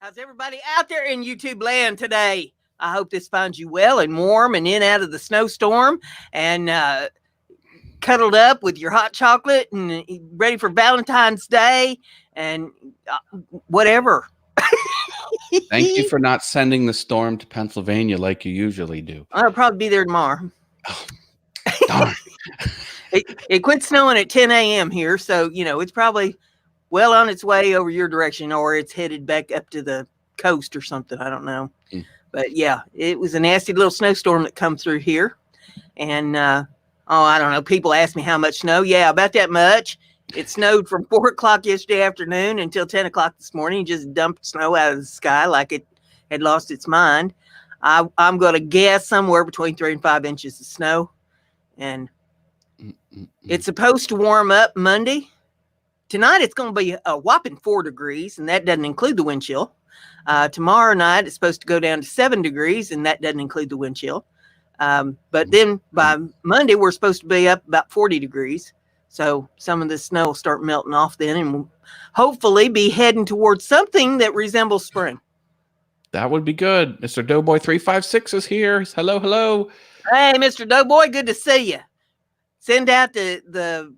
How's everybody out there in YouTube land today? I hope this finds you well and warm and in out of the snowstorm and cuddled up with your hot chocolate and ready for Valentine's Day and whatever. Thank you for not sending the storm to Pennsylvania like you usually do. I'll probably be there tomorrow. Oh, darn. It quit snowing at 10 a.m. here, so, it's probably well on its way over your direction, or it's headed back up to the coast or something. I don't know. But, yeah, it was a nasty little snowstorm that come through here. And, I don't know. People ask me how much snow. Yeah, about that much. It snowed from 4 o'clock yesterday afternoon until 10 o'clock this morning. Just dumped snow out of the sky like it had lost its mind. I'm going to guess somewhere between 3 and 5 inches of snow. And it's supposed to warm up Monday. Tonight, it's going to be a whopping 4 degrees, and that doesn't include the wind chill. Tomorrow night, it's supposed to go down to 7 degrees, and that doesn't include the wind chill. But then by Monday, we're supposed to be up about 40 degrees. So some of the snow will start melting off then, and we'll hopefully be heading towards something that resembles spring. That would be good. Mr. Doughboy 356 is here. Hello, hello. Hey, Mr. Doughboy, good to see you. Send out the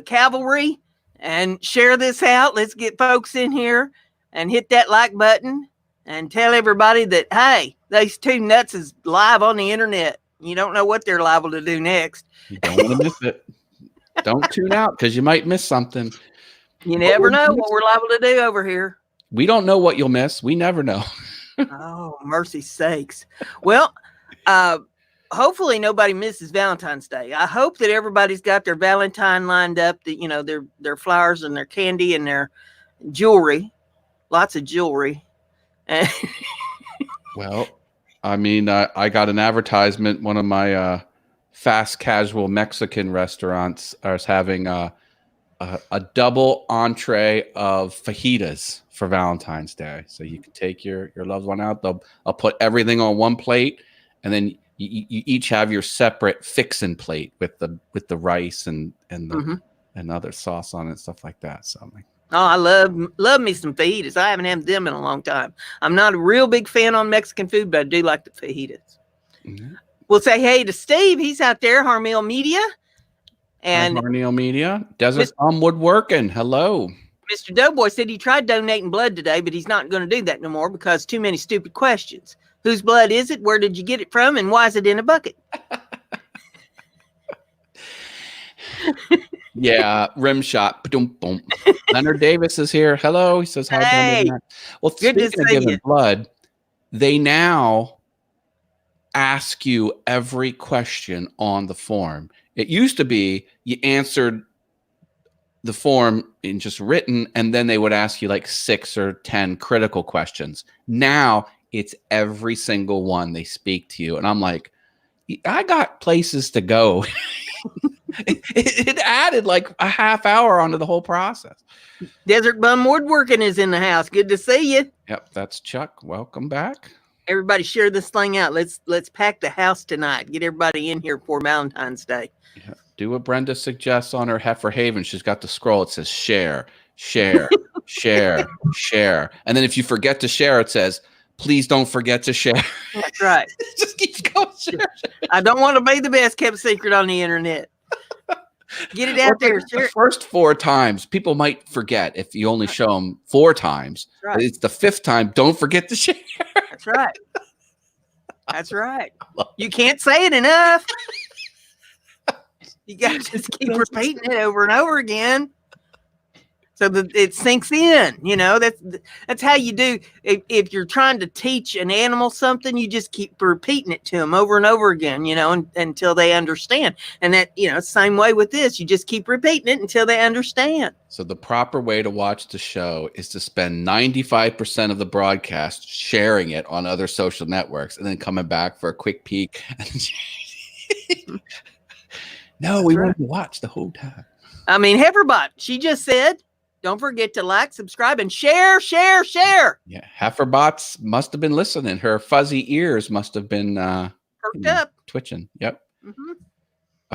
cavalry and share this out. Let's get folks in here and hit that like button and tell everybody that, hey, these two nuts is live on the internet. You don't know what they're liable to do next. You don't want to miss it. Don't tune out because you might miss something. You never know what we're liable to do over here. We don't know what you'll miss. We never know. Oh, mercy sakes. Well, hopefully nobody misses Valentine's Day. I hope that everybody's got their Valentine lined up, that, their flowers and their candy and their jewelry. Lots of jewelry. Well, I mean, I got an advertisement. One of my fast casual Mexican restaurants is having a double entree of fajitas for Valentine's Day. So you can take your loved one out. I'll put everything on one plate, and then you each have your separate fixin' plate with the rice and other sauce on it and stuff like that. So I'm like, oh, I love me some fajitas. I haven't had them in a long time. I'm not a real big fan on Mexican food, but I do like the fajitas. Mm-hmm. We'll say hey to Steve. He's out there, Harmeal Media. And Harmeal Media. Desert Palm Woodworking. Hello. Mr. Doughboy said he tried donating blood today, but he's not going to do that no more because too many stupid questions. Whose blood is it? Where did you get it from? And why is it in a bucket? Yeah, rim shot. Boom, boom. Leonard Davis is here. Hello. He says hi. Hey, well, good speaking of giving blood, they now ask you every question on the form. It used to be you answered the form in just written, and then they would ask you like 6 or 10 critical questions. Now it's every single one they speak to you. And I'm like, I got places to go. It added like a half hour onto the whole process. Desert Bum Woodworking is in the house. Good to see you. Yep, that's Chuck. Welcome back. Everybody share this thing out. Let's pack the house tonight. Get everybody in here for Valentine's Day. Yeah. Do what Brenda suggests on her Heifer Haven. She's got the scroll. It says share, share, share, share. And then if you forget to share, it says, please don't forget to share. That's right. It just keeps going. Share. I don't want to be the best kept secret on the internet. Get it out there. The first 4 times, people might forget if you only show them 4 times. Right. It's the 5th time. Don't forget to share. That's right. That's right. You can't say it enough. You got to just keep repeating it over and over again so that it sinks in. That's how you do. If you're trying to teach an animal something, you just keep repeating it to them over and over again, until they understand. And that, same way with this, you just keep repeating it until they understand. So the proper way to watch the show is to spend 95% of the broadcast sharing it on other social networks and then coming back for a quick peek. No, we want to watch the whole time. I mean, Heiferbot, she just said, don't forget to like, subscribe, and share, share, share. Yeah, Heiferbots must have been listening. Her fuzzy ears must have been perked up, twitching. Yep. Mm-hmm.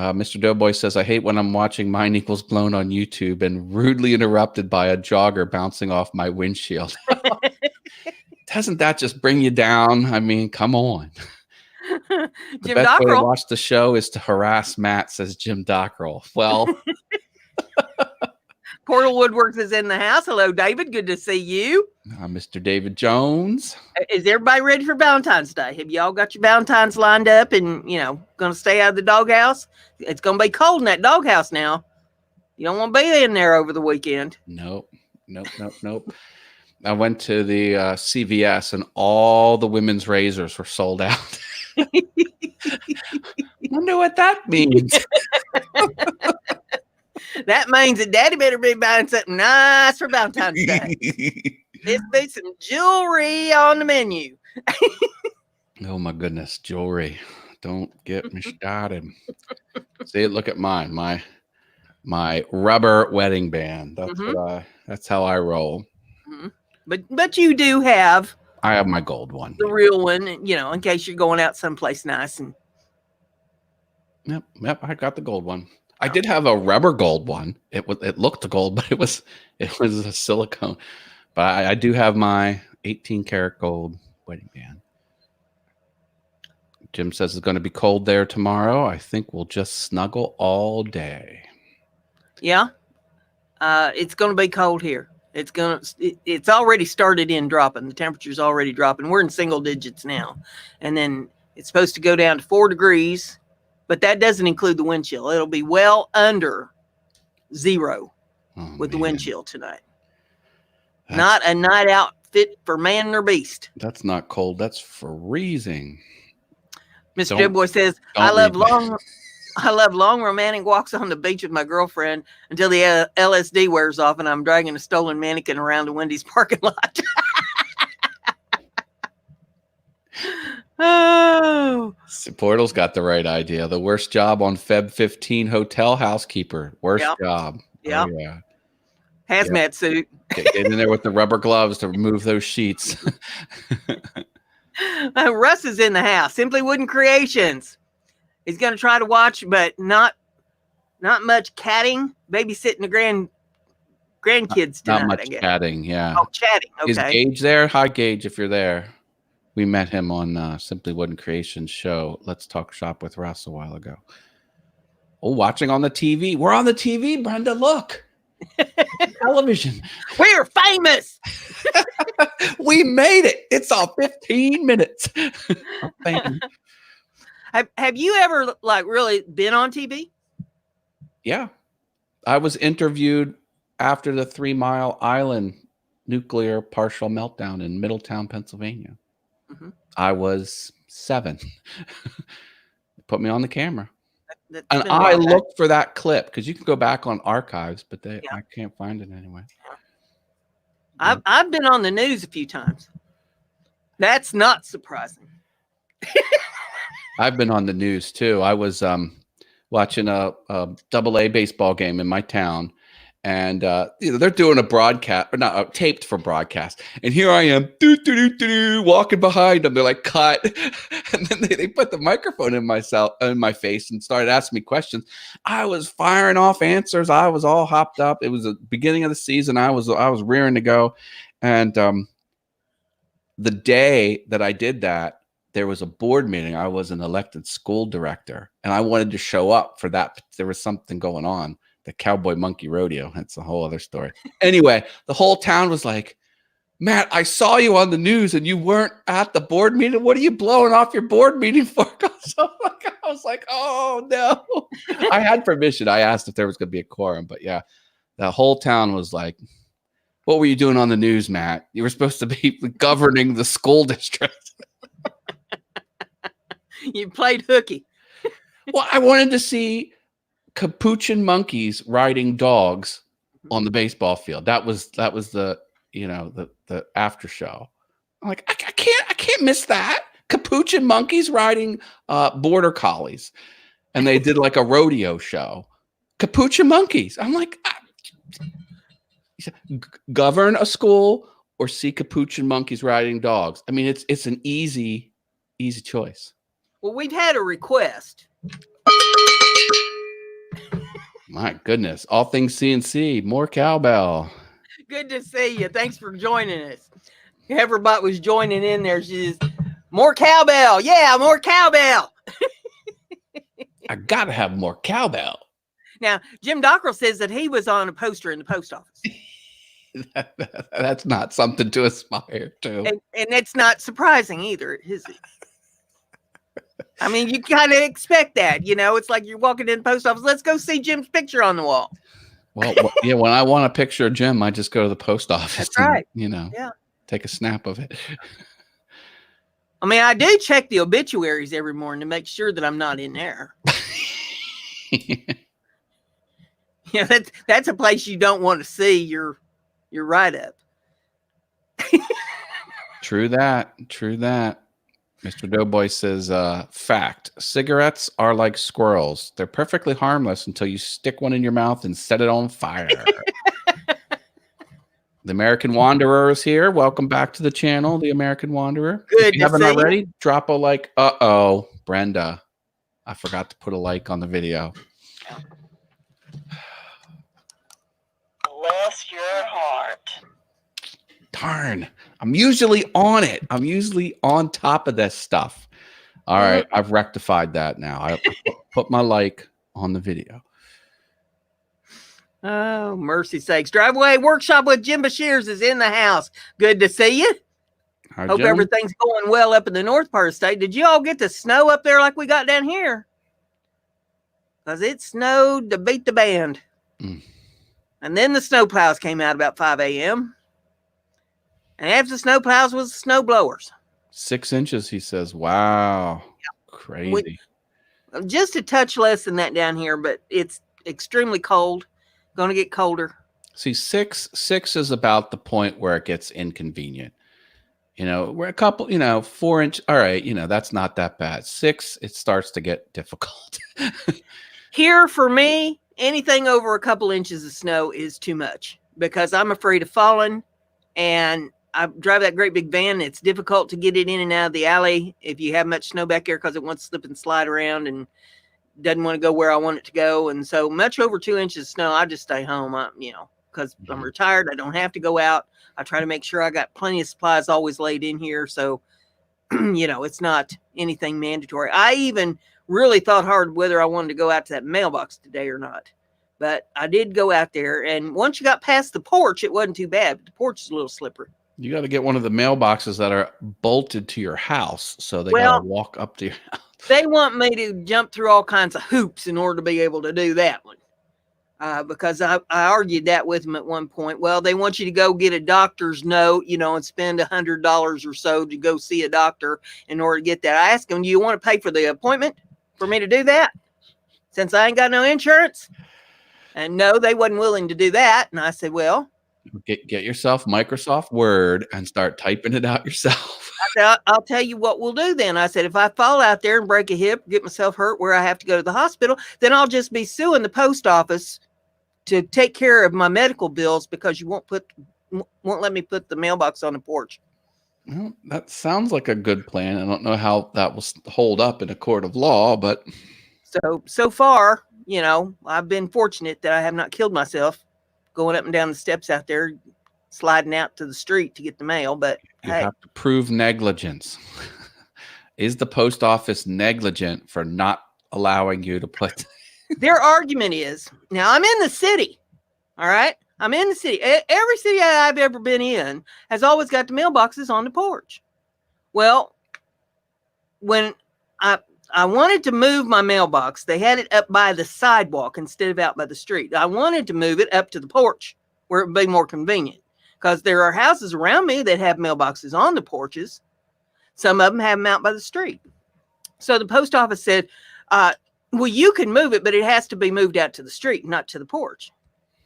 Mr. Doughboy says, I hate when I'm watching Mine Equals Blown on YouTube and rudely interrupted by a jogger bouncing off my windshield. doesn't that just bring you down? I mean, come on. The Jim best way to Dockrell. watch the show is to harass Matt, says Jim Dockrell. Well, Portal Woodworks is in the house. Hello, David. Good to see you. Mr. David Jones. Is everybody ready for Valentine's Day? Have y'all got your Valentines lined up and, going to stay out of the doghouse? It's going to be cold in that doghouse now. You don't want to be in there over the weekend. Nope. I went to the CVS and all the women's razors were sold out. Wonder what that means. That means that Daddy better be buying something nice for Valentine's Day. There's be some jewelry on the menu. Oh my goodness, jewelry! Don't get me started. See, look at mine. My rubber wedding band. That's how I roll. Mm-hmm. But you do have. I have my gold one. The real one, in case you're going out someplace nice. And Yep, I got the gold one. I did have a rubber gold one. It looked gold, but it was a silicone. But I do have my 18 karat gold wedding band. Jim says it's going to be cold there tomorrow. I think we'll just snuggle all day. Yeah, it's going to be cold here. It's already started in dropping. The temperature's already dropping. We're in single digits now, and then it's supposed to go down to 4 degrees. But that doesn't include the wind chill. It'll be well under 0 with the wind chill tonight. Not a night out fit for man or beast. That's not cold. That's freezing. Mr. Deadboy says, I love long romantic walks on the beach with my girlfriend until the LSD wears off and I'm dragging a stolen mannequin around the Wendy's parking lot. Oh, Portal's got the right idea. The worst job on Feb 15 hotel housekeeper. Worst job. Yeah. Oh, yeah. Hazmat suit. Get in there with the rubber gloves to remove those sheets. Russ is in the house. Simply Wooden Creations. He's going to try to watch, but not much catting. Babysitting the grandkids tonight. Not much I guess. chatting. Yeah. Oh, chatting. Okay. Is Gage there? Hi, Gage. If you're there. We met him on Simply Wooden Creations show. Let's Talk Shop with Russ a while ago. Oh, watching on the TV. We're on the TV, Brenda. Look. Television. We're famous. We made it. It's all 15 minutes. Have you ever really been on TV? Yeah. I was interviewed after the 3 Mile Island nuclear partial meltdown in Middletown, Pennsylvania. Mm-hmm. I was 7. Put me on the camera. And I looked for that clip because you can go back on archives, but I can't find it anyway. I've been on the news a few times. That's not surprising. I've been on the news too. I was watching a AA baseball game in my town. And they're doing a broadcast, or not taped for broadcast. And here I am, walking behind them. They're like, cut. And then they put the microphone in my face and started asking me questions. I was firing off answers. I was all hopped up. It was the beginning of the season. I was rearing to go. And the day that I did that, there was a board meeting. I was an elected school director, and I wanted to show up for that. There was something going on. The Cowboy Monkey Rodeo. That's a whole other story. Anyway, the whole town was like, Matt, I saw you on the news and you weren't at the board meeting. What are you blowing off your board meeting for? I was like, oh, no. I had permission. I asked if there was going to be a quorum. But yeah, the whole town was like, what were you doing on the news, Matt? You were supposed to be governing the school district. You played hooky. Well, I wanted to see capuchin monkeys riding dogs on the baseball field. That was the the after show. I'm like, I can't miss that. Capuchin monkeys riding border collies, and they did like a rodeo show. Capuchin monkeys. I'm like, govern a school or see capuchin monkeys riding dogs. I mean, it's an easy choice. Well, we've had a request. My goodness. All things CNC. More cowbell. Good to see you. Thanks for joining us. everybody was joining in there. She's more cowbell. Yeah, more cowbell. I gotta have more cowbell. Now, Jim Dockrell says that he was on a poster in the post office. That's not something to aspire to. And that's not surprising either, is it? I mean, you kind of expect that, you know. It's like you're walking in the post office. Let's go see Jim's picture on the wall. Well, yeah, when I want a picture of Jim, I just go to the post office. That's right. And, take a snap of it. I mean, I do check the obituaries every morning to make sure that I'm not in there. Yeah, that's a place you don't want to see your write-up. True that. Mr. Doughboy says, fact, cigarettes are like squirrels. They're perfectly harmless until you stick one in your mouth and set it on fire. The American Wanderer is here. Welcome back to the channel, The American Wanderer. Good. If you haven't already, drop a like. Uh-oh, Brenda. I forgot to put a like on the video. Bless your heart. Darn. I'm usually on it. I'm usually on top of this stuff. All right. I've rectified that now. I put my like on the video. Oh, mercy sakes. Driveway Workshop with Jim Bashirs is in the house. Good to see you. Hi, Hope Jim. everything's going well up in the north part of the state. Did you all get the snow up there like we got down here? Because it snowed to beat the band. And then the snow plows came out about 5 a.m. And after the snow plows was the snow blowers. 6 inches, he says. Wow. Yeah. Crazy. Just a touch less than that down here, but it's extremely cold. Going to get colder. See, six is about the point where it gets inconvenient. You know, we're a couple, 4 inch. All right. That's not that bad. 6, it starts to get difficult. Here for me, anything over a couple inches of snow is too much because I'm afraid of falling, and I drive that great big van. It's difficult to get it in and out of the alley if you have much snow back there because it wants to slip and slide around and doesn't want to go where I want it to go. And so much over 2 inches of snow, I just stay home, because I'm retired. I don't have to go out. I try to make sure I got plenty of supplies always laid in here. So, it's not anything mandatory. I even really thought hard whether I wanted to go out to that mailbox today or not. But I did go out there. And once you got past the porch, it wasn't too bad. But the porch is a little slippery. You got to get one of the mailboxes that are bolted to your house. So they got to walk up to your house. They want me to jump through all kinds of hoops in order to be able to do that one. Because I argued that with them at one point. Well, they want you to go get a doctor's note, and spend $100 or so to go see a doctor in order to get that. I asked them, do you want to pay for the appointment for me to do that? Since I ain't got no insurance? And no, they wasn't willing to do that. And I said, well, get yourself Microsoft Word and start typing it out yourself. I said, I'll tell you what we'll do then. I said, if I fall out there and break a hip, get myself hurt where I have to go to the hospital, then I'll just be suing the post office to take care of my medical bills because you won't let me put the mailbox on the porch. Well, that sounds like a good plan. I don't know how that will hold up in a court of law, but so far, I've been fortunate that I have not killed myself going up and down the steps out there, sliding out to the street to get the mail. But you have to prove negligence. Is the post office negligent for not allowing you to put? Their argument is, now I'm in the city. All right. I'm in the city. Every city I've ever been in has always got the mailboxes on the porch. Well, when I wanted to move my mailbox, they had it up by the sidewalk instead of out by the street. I wanted to move it up to the porch where it would be more convenient because there are houses around me that have mailboxes on the porches. Some of them have them out by the street. So the post office said, well, you can move it, but it has to be moved out to the street, not to the porch.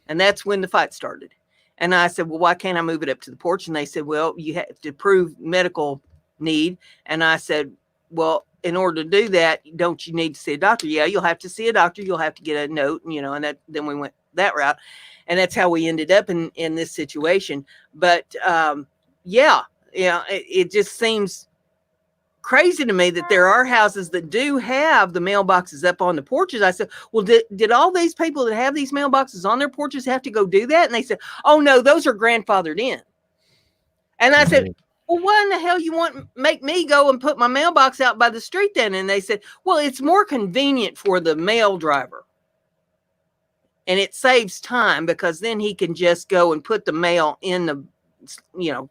And that's when the fight started. And I said, well, why can't I move it up to the porch? And they said, well, you have to prove medical need. And I said, well, in order to do that, don't you need to see a doctor? Yeah, you'll have to see a doctor. You'll have to get a note, and then we went that route. And that's how we ended up in this situation. But it just seems crazy to me that there are houses that do have the mailboxes up on the porches. I said, well, did all these people that have these mailboxes on their porches have to go do that? And they said, oh no, those are grandfathered in. And I said, well, why in the hell you want make me go and put my mailbox out by the street then? And they said, well, it's more convenient for the mail driver. And it saves time because then he can just go and put the mail in the,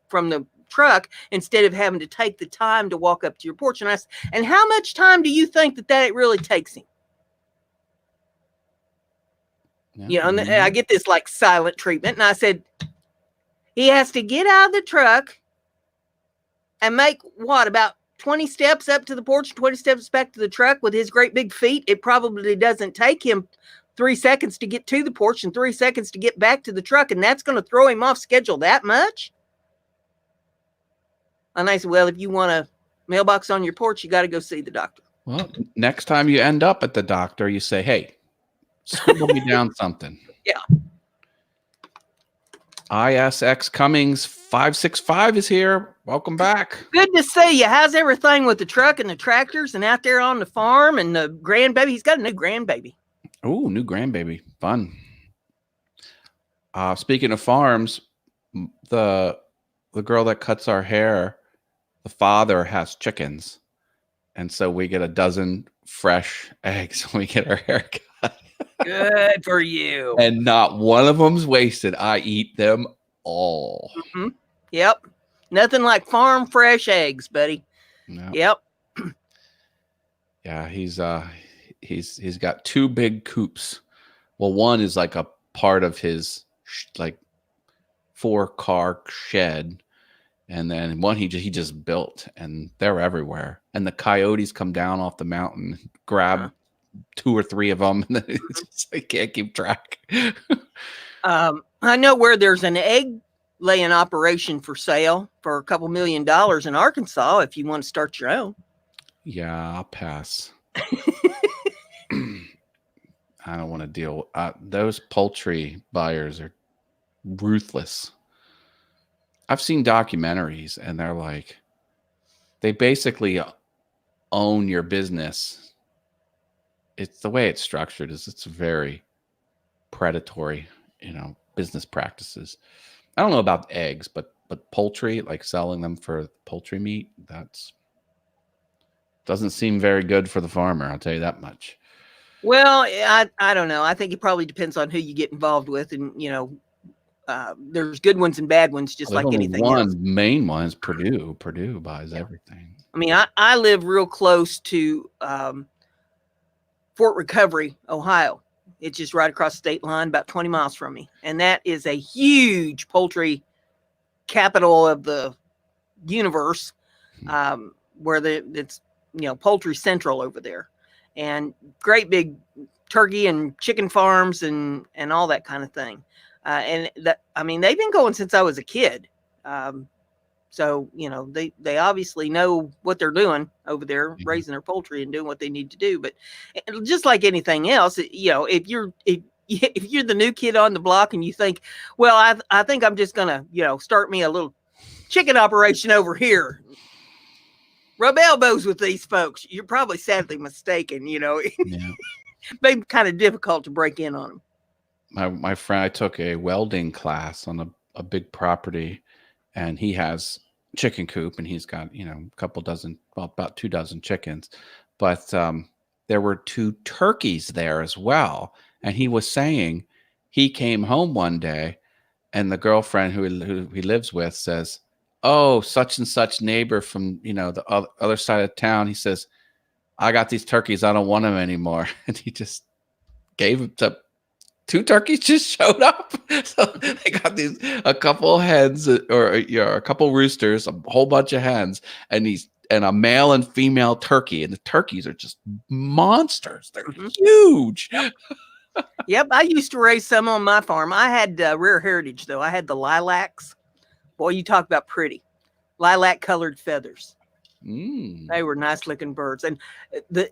from the truck instead of having to take the time to walk up to your porch. And I said, and how much time do you think that it really takes him? Yeah. And I get this like silent treatment. And I said, he has to get out of the truck and make about 20 steps up to the porch, 20 steps back to the truck with his great big feet. It probably doesn't take him 3 seconds to get to the porch and 3 seconds to get back to the truck. And that's going to throw him off schedule that much. And I said, well, if you want a mailbox on your porch, you got to go see the doctor. Well, next time you end up at the doctor, you say, hey, scribble me down something. Yeah. ISX Cummings 565 is here. Welcome back. Good to see you. How's everything with the truck and the tractors and out there on the farm and the grandbaby? He's got a new grandbaby. Oh, new grandbaby. Fun. Speaking of farms, the girl that cuts our hair, the father has chickens. And so we get a dozen fresh eggs when we get our hair cut. Good for you. And not one of them's wasted. I eat them all. Mm-hmm. Yep. Nothing like farm fresh eggs, buddy. No. Yep. Yeah, he's got 2 big coops. Well, one is like a part of his like 4-car shed, and then one he just built, and they're everywhere. And the coyotes come down off the mountain, grab 2 or 3 of them, and then I can't keep track. I know where there's an egg laying operation for sale for $2 million in Arkansas. If you want to start your own. Yeah, I'll pass. I don't want to deal. Those poultry buyers are ruthless. I've seen documentaries, and they're like, they basically own your business. It's the way it's structured it's very predatory, business practices. I don't know about eggs, but poultry, like selling them for poultry meat, doesn't seem very good for the farmer. I'll tell you that much. Well, I don't know. I think it probably depends on who you get involved with, and there's good ones and bad ones, just like anything else. One main one is Purdue. Purdue buys everything. I mean, I live real close to Fort Recovery, Ohio. It's just right across the state line, about 20 miles from me, and that is a huge poultry capital of the universe, where it's poultry central over there. And great big turkey and chicken farms and all that kind of thing. And they've been going since I was a kid. So, they obviously know what they're doing over there, raising their poultry and doing what they need to do. But just like anything else, if you're the new kid on the block and you think, well, I think I'm just going to, start me a little chicken operation over here. Rub elbows with these folks. You're probably sadly mistaken, Yeah. Maybe kind of difficult to break in on them. My friend, I took a welding class on a big property, and he has chicken coop, and he's got, about 2 dozen chickens. But there were 2 turkeys there as well. And he was saying he came home one day, and the girlfriend who he lives with says, oh, such and such neighbor from, the other side of town. He says, I got these turkeys. I don't want them anymore. And he just gave them to 2 turkeys just showed up. So they got a couple hens or a couple roosters, a whole bunch of hens, and a male and female turkey. And the turkeys are just monsters. They're huge. Yep. I used to raise some on my farm. I had rare heritage, though. I had the lilacs. Boy, you talk about pretty. Lilac colored feathers. They were nice looking birds. And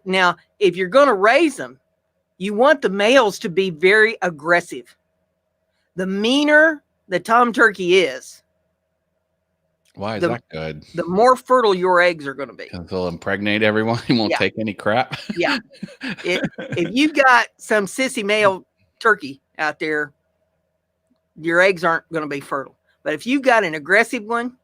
now, if you're going to raise them, you want the males to be very aggressive. The meaner the tom turkey is, why is that good? The more fertile your eggs are going to be. They'll impregnate everyone. He won't take any crap. Yeah. If you've got some sissy male turkey out there, your eggs aren't going to be fertile. But if you've got an aggressive one,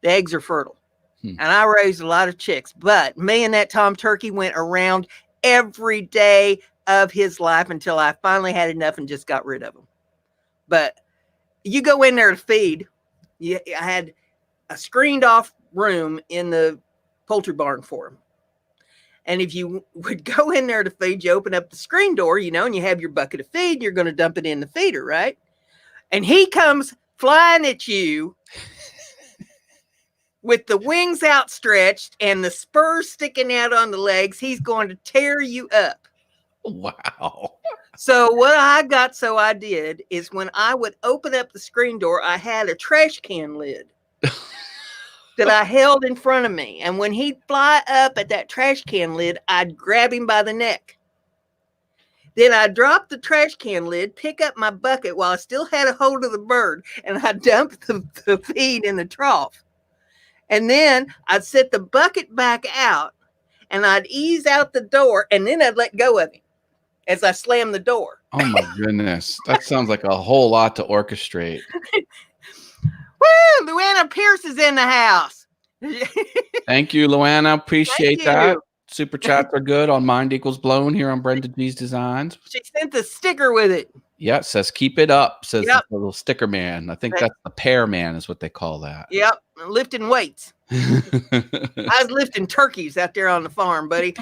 the eggs are fertile. And I raised a lot of chicks. But me and that Tom Turkey went around every day of his life until I finally had enough and just got rid of him. But you go in there to feed. I had a screened off room in the poultry barn for him. And if you would go in there to feed, you open up the screen door, and you have your bucket of feed, and you're going to dump it in the feeder, right? And he comes flying at you with the wings outstretched and the spurs sticking out on the legs. He's going to tear you up. Wow. So what I did is when I would open up the screen door, I had a trash can lid that I held in front of me. And when he'd fly up at that trash can lid, I'd grab him by the neck. Then I'd drop the trash can lid, pick up my bucket while I still had a hold of the bird, and I'd dump the feed in the trough. And then I'd set the bucket back out, and I'd ease out the door, and then I'd let go of him as I slammed the door. Oh, my goodness. That sounds like a whole lot to orchestrate. Woo! Luana Pierce is in the house. Thank you, Luana. Appreciate that. Super chats are good on Mind Equals Blown here on BrendaG's Designs. She sent the sticker with it. Yeah, it says keep it up, says the little sticker man. I think that's the pear man is what they call that. Yep, lifting weights. I was lifting turkeys out there on the farm, buddy.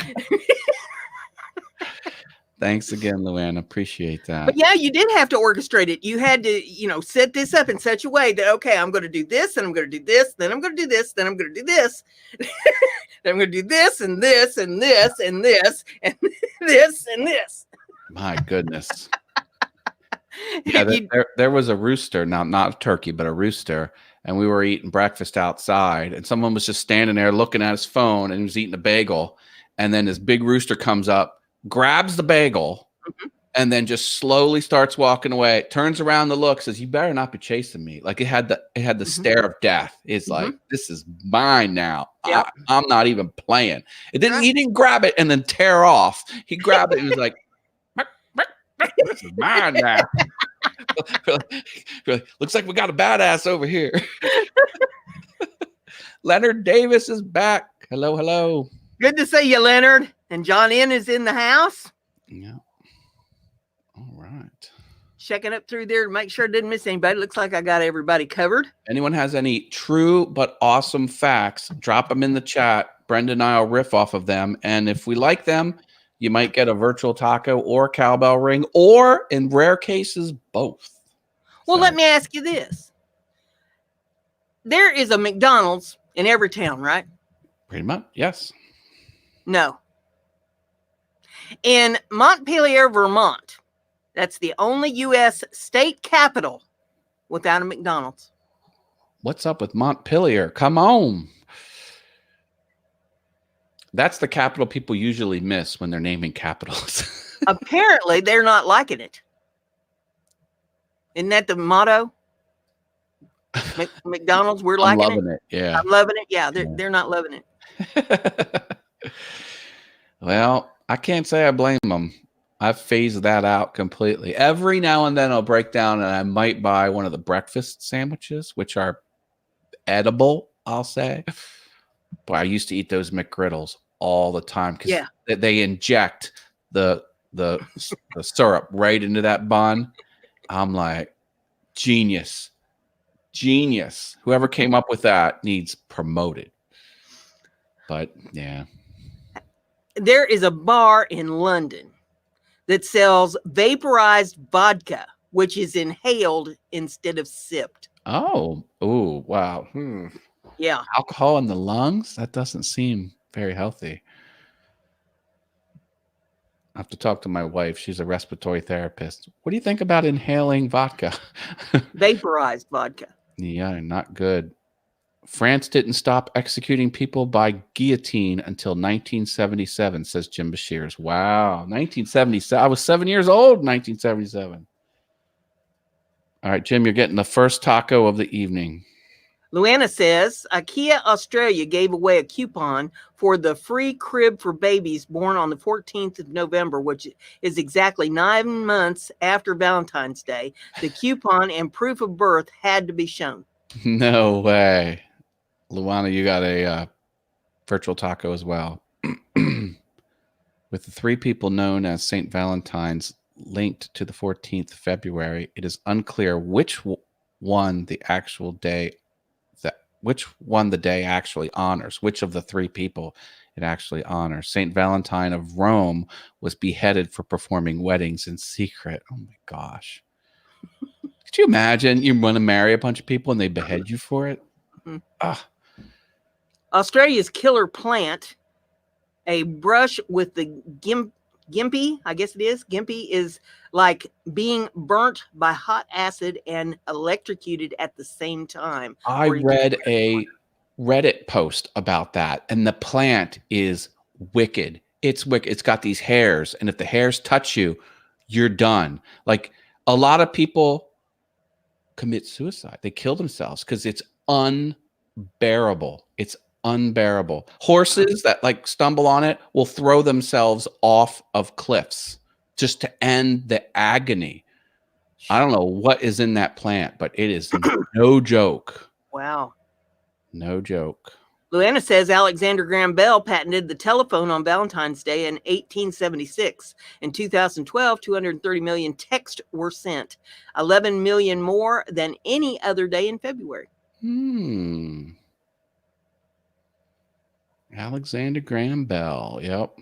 Thanks again, Luann. Appreciate that. But yeah, you did have to orchestrate it. You had to, set this up in such a way that, okay, I'm going to do this, and I'm going to do this, then I'm going to do this, then I'm going to do this. Then I'm going to do this, and this, and this, and this, and this, and this. My goodness. Yeah, there was a rooster, now not a turkey, but a rooster, and we were eating breakfast outside, and someone was just standing there looking at his phone, and he was eating a bagel, and then this big rooster comes up, grabs the bagel, and then just slowly starts walking away, turns around to look, says, "You better not be chasing me." Like it had the stare of death. It's like, this is mine now. Yep. I'm not even playing. He didn't grab it and then tear off. He grabbed it and was like, "This is mine now." Looks like we got a badass over here. Leonard Davis is back. Hello, hello. Good to see you, Leonard. And John N is in the house. Yeah. All right. Checking up through there to make sure I didn't miss anybody. Looks like I got everybody covered. Anyone has any true but awesome facts, drop them in the chat. Brenda and I will riff off of them. And if we like them, you might get a virtual taco or cowbell ring, or in rare cases, both. Well, let me ask you this. There is a McDonald's in every town, right? Pretty much, yes. No. In Montpelier, Vermont, that's the only U.S. state capital without a McDonald's. What's up with Montpelier? Come on. That's the capital people usually miss when they're naming capitals. Apparently, they're not liking it. Isn't that the motto? McDonald's, we're liking loving it. Yeah. I'm loving it. Yeah, they're not loving it. Well, I can't say I blame them. I've phased that out completely. Every now and then I'll break down and I might buy one of the breakfast sandwiches, which are edible, I'll say. But I used to eat those McGriddles all the time because they inject the syrup right into that bun. I'm like, genius. Whoever came up with that needs promoted. But yeah. There is a bar in London that sells vaporized vodka, which is inhaled instead of sipped. Oh, wow. Yeah. Alcohol in the lungs? That doesn't seem very healthy. I have to talk to my wife. She's a respiratory therapist. What do you think about inhaling vodka? Vaporized vodka. Yeah, not good. France didn't stop executing people by guillotine until 1977, says Jim Bashirs. Wow, 1977. I was 7 years old in 1977. All right, Jim, you're getting the first taco of the evening. Luana says, IKEA Australia gave away a coupon for the free crib for babies born on the 14th of November, which is exactly 9 months after Valentine's Day. The coupon and proof of birth had to be shown. No way. Luana, you got a virtual taco as well. With the 3 people known as St. Valentine's linked to the 14th of February, it is unclear which one the day actually honors, which of the 3 people it actually honors. St. Valentine of Rome was beheaded for performing weddings in secret. Oh my gosh. Could you imagine you want to marry a bunch of people and they behead you for it? Australia's killer plant, a brush with the gimpy, I guess it is. Gimpy is like being burnt by hot acid and electrocuted at the same time. I read a Reddit post about that, and the plant is wicked. It's wicked. It's got these hairs, and if the hairs touch you, you're done. Like a lot of people commit suicide. They kill themselves because it's unbearable. It's unbearable. Horses that like stumble on it will throw themselves off of cliffs just to end the agony. I don't know what is in that plant, but it is no joke. Wow. No joke. Luana says Alexander Graham Bell patented the telephone on Valentine's Day in 1876. In 2012, 230 million texts were sent, 11 million more than any other day in February. Alexander Graham Bell. Yep.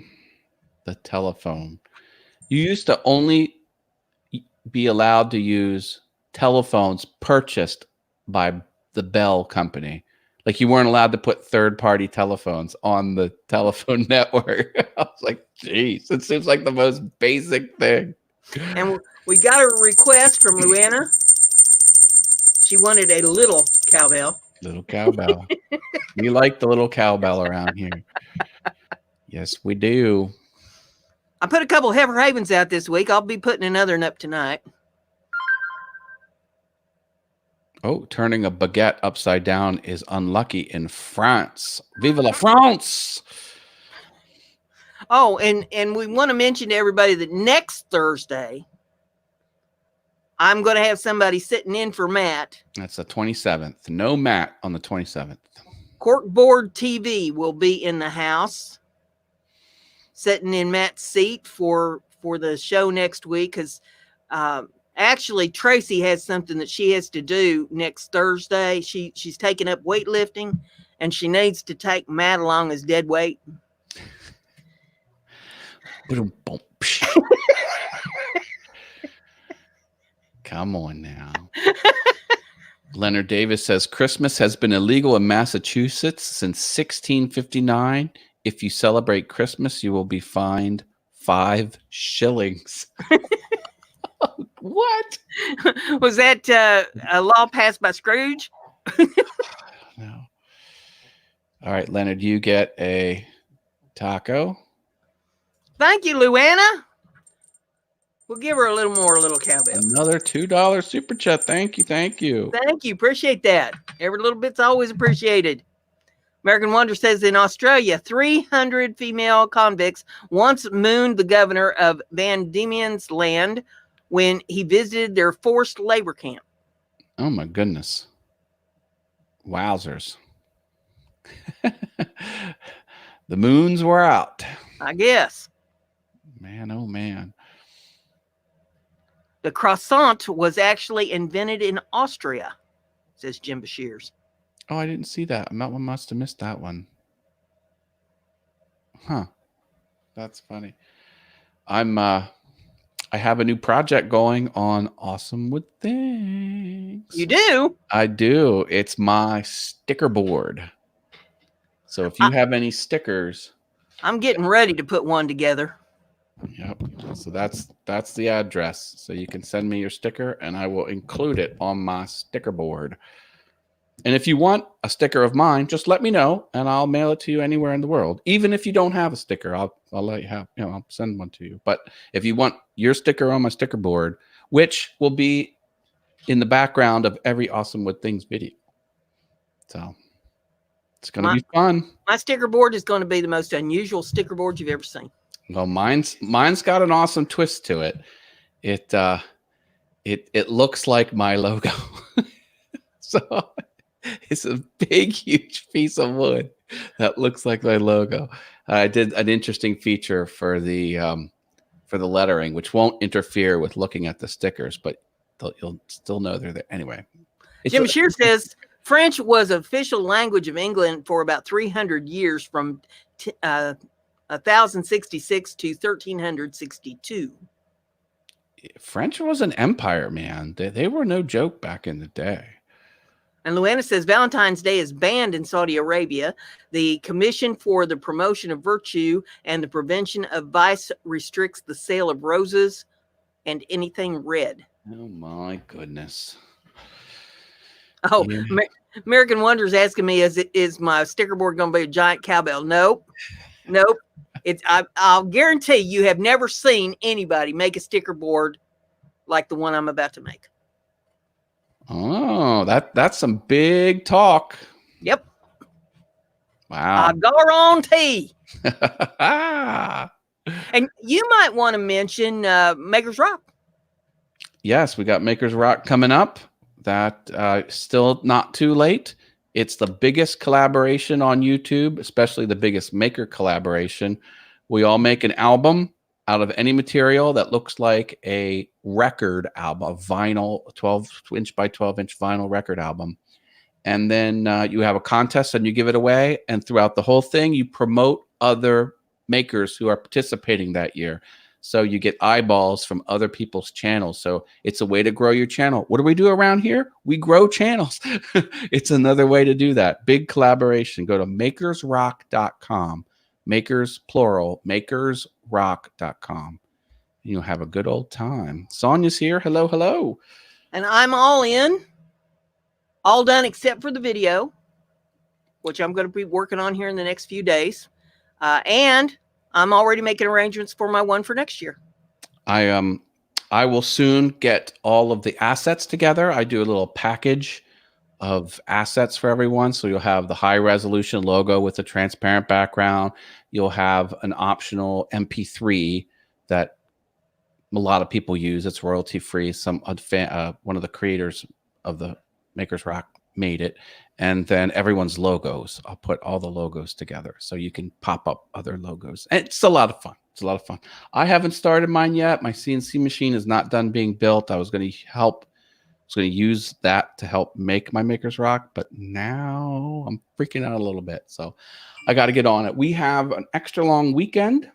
The telephone. You used to only be allowed to use telephones purchased by the Bell company. Like you weren't allowed to put third-party telephones on the telephone network. I was like, geez, it seems like the most basic thing. And we got a request from Luana. She wanted a little cowbell. Little cowbell. We like the little cowbell around here. Yes, we do. I put a couple Heifer Havens out this week. I'll be putting another one up tonight. Oh, turning a baguette upside down is unlucky in France. Vive la France! Oh, and we want to mention to everybody that next Thursday, I'm going to have somebody sitting in for Matt. That's the 27th. No Matt on the 27th. Corkboard TV will be in the house, sitting in Matt's seat for the show next week. Because actually, Tracy has something that she has to do next Thursday. She's taking up weightlifting, and she needs to take Matt along as dead weight. Come on now. Leonard Davis says Christmas has been illegal in Massachusetts since 1659. If you celebrate Christmas, you will be fined 5 shillings. What? Was that a law passed by Scrooge? No. All right, Leonard, you get a taco. Thank you, Luana. We'll give her a little cowbell. Another $2 super chat. Thank you. Thank you. Thank you. Appreciate that. Every little bit's always appreciated. American Wonder says in Australia, 300 female convicts once mooned the governor of Van Diemen's Land when he visited their forced labor camp. Oh, my goodness. Wowzers. The moons were out. I guess. Man, oh, man. The croissant was actually invented in Austria, says Jim Bashirs. Oh, I didn't see that. That one must have missed that one. Huh. That's funny. I have a new project going on Awesome with Things. You do? I do. It's my sticker board. So if you have any stickers, I'm getting ready to put one together. Yep. So that's the address. So you can send me your sticker and I will include it on my sticker board. And if you want a sticker of mine, just let me know and I'll mail it to you anywhere in the world. Even if you don't have a sticker, I'll let you have, I'll send one to you. But if you want your sticker on my sticker board, which will be in the background of every Awesome with Things video. So it's going to be fun. My sticker board is going to be the most unusual sticker board you've ever seen. Well, mine's got an awesome twist to it. It looks like my logo. So is a big, huge piece of wood that looks like my logo. I did an interesting feature for the lettering, which won't interfere with looking at the stickers, but you'll still know they're there. Anyway, Jim Shear says French was official language of England for about 300 years, from 1066 to 1362. French was an empire, man. They were no joke back in the day. And Luana says Valentine's Day is banned in Saudi Arabia. The Commission for the Promotion of Virtue and the Prevention of Vice restricts the sale of roses and anything red. Oh, my goodness. Oh, yeah. American Wonder's asking me, is my sticker board going to be a giant cowbell? Nope. I'll guarantee you have never seen anybody make a sticker board like the one I'm about to make. Oh, that's some big talk. Yep. Wow. I guarantee. And you might want to mention Maker's Rock. Yes, we got Maker's Rock coming up. That still not too late. It's the biggest collaboration on YouTube, especially the biggest maker collaboration. We all make an album out of any material that looks like a record album, a vinyl, 12-inch by 12-inch vinyl record album. And then you have a contest and you give it away. And throughout the whole thing, you promote other makers who are participating that year. So you get eyeballs from other people's channels. So it's a way to grow your channel. What do we do around here? We grow channels. It's another way to do that. Big collaboration. Go to makersrock.com. Makers, plural, makersrock.com. You'll have a good old time. Sonia's here. Hello, hello. And I'm all in. All done except for the video, which I'm going to be working on here in the next few days. And I'm already making arrangements for my one for next year. I will soon get all of the assets together. I do a little package of assets for everyone. So you'll have the high resolution logo with a transparent background. You'll have an optional MP3 that a lot of people use. It's royalty free. One of the creators of the Maker's Rock made it. And then everyone's logos. I'll put all the logos together so you can pop up other logos. And it's a lot of fun. It's a lot of fun. I haven't started mine yet. My CNC machine is not done being built. I was going to use that to help make my Maker's Rock, but now I'm freaking out a little bit. So I got to get on it. We have an extra long weekend.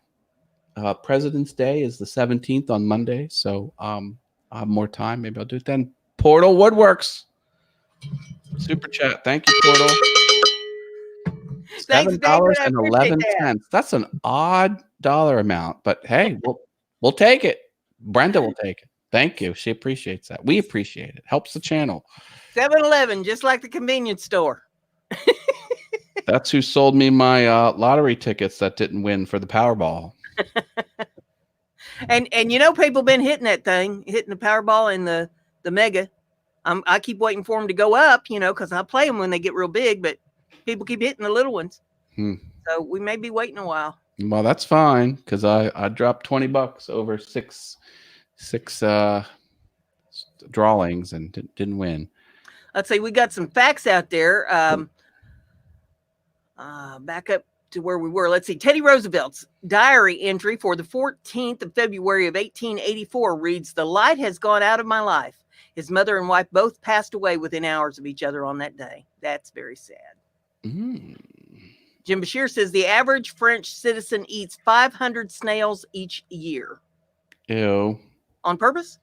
President's Day is the 17th on Monday. So I'll have more time. Maybe I'll do it then. Portal Woodworks. Super chat. Thank you, Portal. $7.11. That's an odd dollar amount, but hey, we'll take it. Brenda will take it. Thank you. She appreciates that. We appreciate it. Helps the channel. 7-Eleven, just like the convenience store. That's who sold me my lottery tickets that didn't win for the Powerball. And people been hitting that thing, hitting the Powerball and the Mega. I keep waiting for them to go up, because I play them when they get real big, but people keep hitting the little ones. So we may be waiting a while. Well, that's fine, because I dropped $20 over six drawings and didn't win. Let's see, we got some facts out there. Back up to where we were. Let's see. Teddy Roosevelt's diary entry for the 14th of February of 1884 reads, "The light has gone out of my life. His mother and wife both passed away within hours of each other on that day." That's very sad. Jim Bashir says the average French citizen eats 500 snails each year. Ew. On purpose?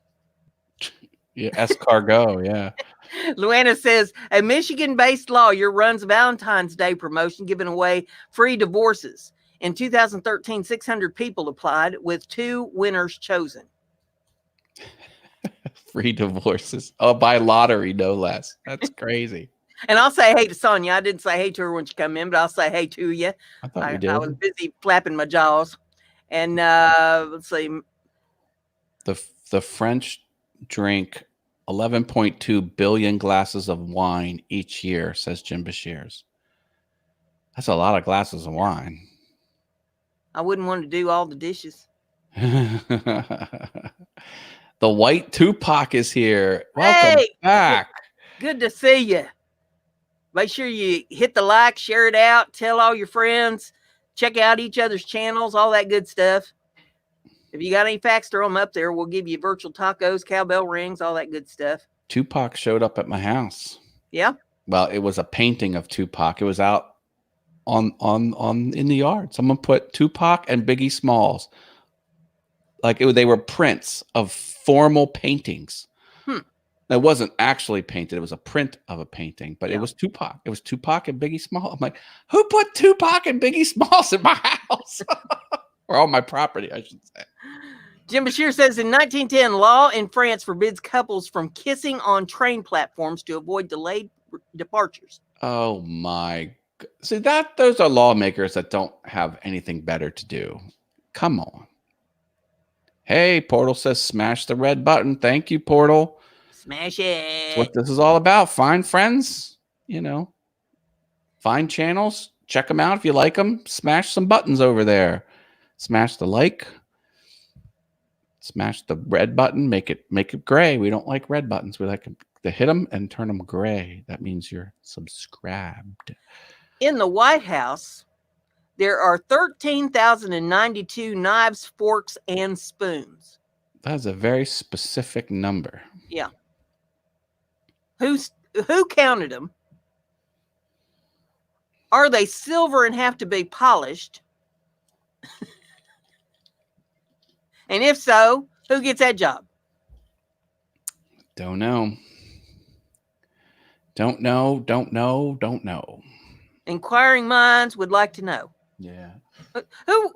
Yeah, escargot, yeah. Luana says a Michigan-based lawyer runs a Valentine's Day promotion giving away free divorces. In 2013, 600 people applied with 2 winners chosen. Free divorces. Oh, by lottery, no less. That's crazy. And I'll say hey to Sonia. I didn't say hey to her when she come in, but I'll say hey to you. I thought you did. I was busy flapping my jaws. And let's see. The French drink 11.2 billion glasses of wine each year, says Jim Bashirs. That's a lot of glasses of wine. I wouldn't want to do all the dishes. The white Tupac is here. Welcome back. Good to see you. Make sure you hit the like, share it out, tell all your friends, check out each other's channels, all that good stuff. If you got any facts, throw them up there. We'll give you virtual tacos, cowbell rings, all that good stuff. Tupac showed up at my house. Yeah. Well, it was a painting of Tupac. It was out on in the yard. Someone put Tupac and Biggie Smalls. They were prints of formal paintings. It wasn't actually painted. It was a print of a painting, but it was Tupac. It was Tupac and Biggie Smalls. I'm like, who put Tupac and Biggie Smalls in my house? Or on my property, I should say. Jim Bashir says in 1910, law in France forbids couples from kissing on train platforms to avoid delayed departures. Oh my. See, those are lawmakers that don't have anything better to do. Come on. Hey, Portal says smash the red button. Thank you, Portal. Smash it. That's what this is all about. Find friends, find channels, check them out if you like them. Smash some buttons over there. Smash the like. Smash the red button. Make it gray. We don't like red buttons. We like to hit them and turn them gray. That means you're subscribed. In the White House, there are 13,092 knives, forks, and spoons. That's a very specific number. Yeah. Who counted them? Are they silver and have to be polished? And if so, who gets that job? Don't know. Don't know. Inquiring minds would like to know. Yeah.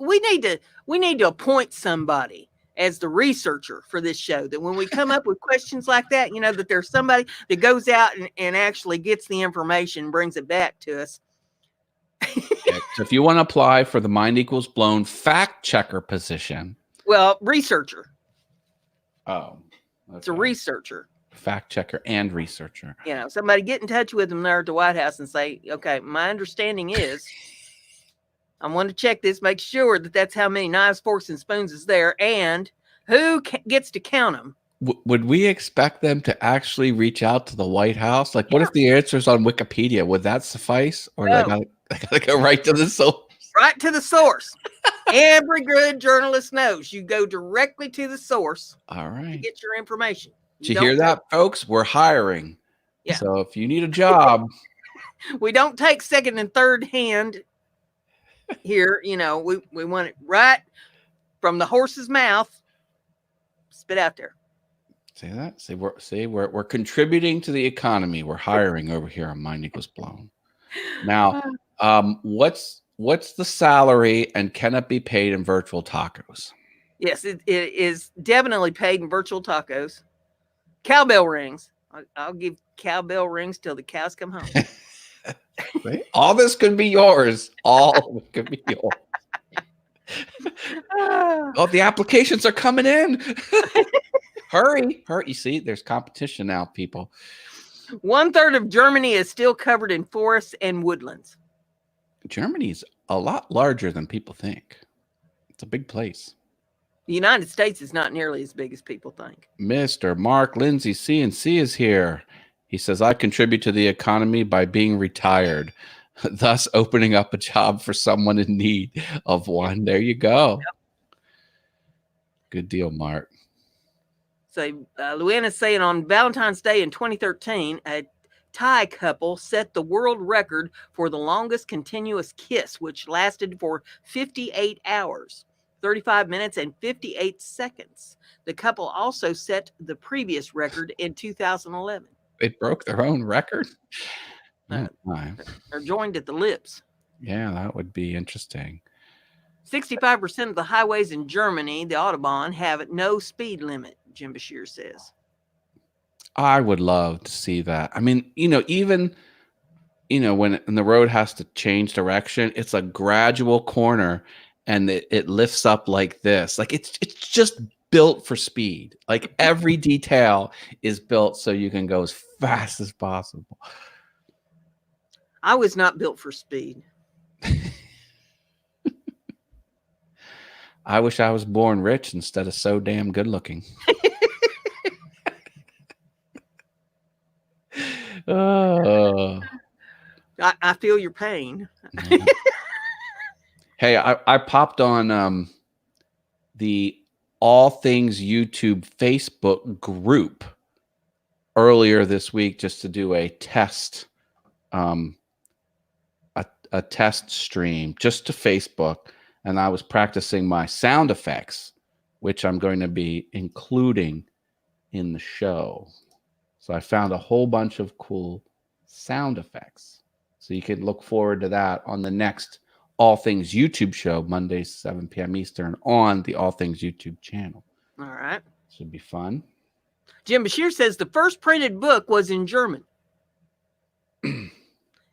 We need to appoint somebody as the researcher for this show, that when we come up with questions like that, that there's somebody that goes out and actually gets the information, brings it back to us. Yeah, so if you want to apply for the Mind Equals Blown fact checker position. Well, researcher. Oh. Okay. It's a researcher. Fact checker and researcher. Somebody get in touch with them there at the White House and say, okay, my understanding is I want to check this, make sure that that's how many knives, forks, and spoons is there, and who gets to count them. Would we expect them to actually reach out to the White House? Like, what if the answer's on Wikipedia? Would that suffice? Or they gotta go right to the source? Right to the source. Every good journalist knows you go directly to the source. All right. To get your information. Did you hear that, folks? We're hiring. Yeah. So if you need a job. We don't take second and third hand here. We want it right from the horse's mouth. Spit out there. See that? We're contributing to the economy. We're hiring over here on Mind Equals Blown. Now, what's the salary, and can it be paid in virtual tacos? Yes, it is definitely paid in virtual tacos. Cowbell rings. I'll give cowbell rings till the cows come home. All this could be yours. All could be yours. Oh, the applications are coming in. Hurry. You see, there's competition now, people. 1/3 of Germany is still covered in forests and woodlands. Germany's a lot larger than people think. It's a big place. The United States is not nearly as big as people think. Mr. Mark Lindsay CNC is here. He says, I contribute to the economy by being retired, thus opening up a job for someone in need of one. There you go. Yep. Good deal, Mark. So Luana's saying on Valentine's Day in 2013, a Thai couple set the world record for the longest continuous kiss, which lasted for 58 hours, 35 minutes, and 58 seconds. The couple also set the previous record in 2011. They broke their own record? They're joined at the lips. Yeah, that would be interesting. 65% of the highways in Germany, the Autobahn, have no speed limit, Jim Bashir says. I would love to see that. I mean, even when the road has to change direction, it's a gradual corner and it lifts up like this. Like it's just built for speed. Like every detail is built so you can go as fast as possible. I was not built for speed. I wish I was born rich instead of so damn good looking. I feel your pain. Yeah. Hey, I popped on the All Things YouTube Facebook group earlier this week just to do a test, a test stream just to Facebook, and I was practicing my sound effects, which I'm going to be including in the show. So I found a whole bunch of cool sound effects. So you can look forward to that on the next All Things YouTube show, Mondays, 7 p.m. Eastern, on the All Things YouTube channel. All right. Should be fun. Jim Bashir says the first printed book was in German.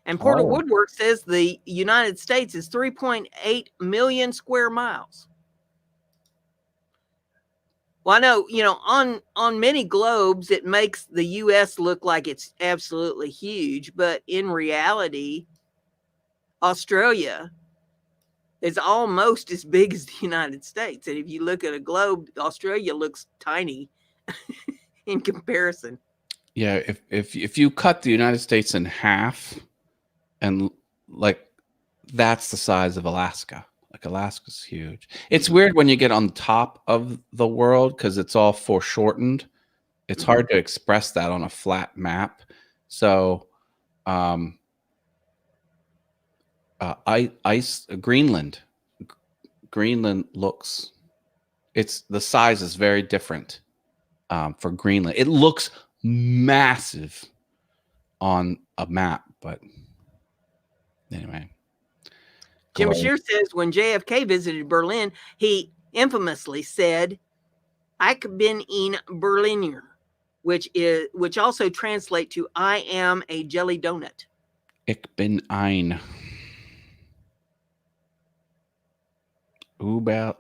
And Porter Woodwork says the United States is 3.8 million square miles. Well, I know, on many globes, it makes the U.S. look like it's absolutely huge. But in reality, Australia is almost as big as the United States. And if you look at a globe, Australia looks tiny in comparison. Yeah, if you cut the United States in half, and like that's the size of Alaska. Like Alaska's huge. It's weird when you get on top of the world because it's all foreshortened. It's hard to express that on a flat map. So, Greenland looks. The size is very different for Greenland. It looks massive on a map, but anyway. Jim Bashir says when JFK visited Berlin, he infamously said, "Ich bin in Berliner," which also translates to "I am a jelly donut." Ich bin ein über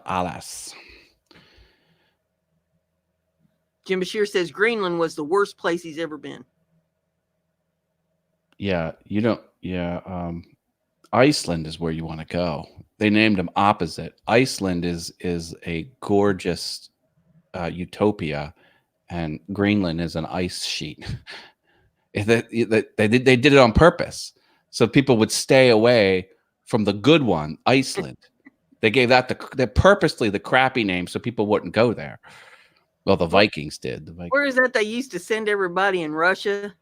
alles. Jim Bashir says Greenland was the worst place he's ever been. Yeah, Iceland is where you want to go. They named them opposite. Iceland is a gorgeous utopia, and Greenland is an ice sheet. They did it on purpose, so people would stay away from the good one, Iceland. They gave that purposely the crappy name so people wouldn't go there. Well, the Vikings did. Where is that? They used to send everybody in Russia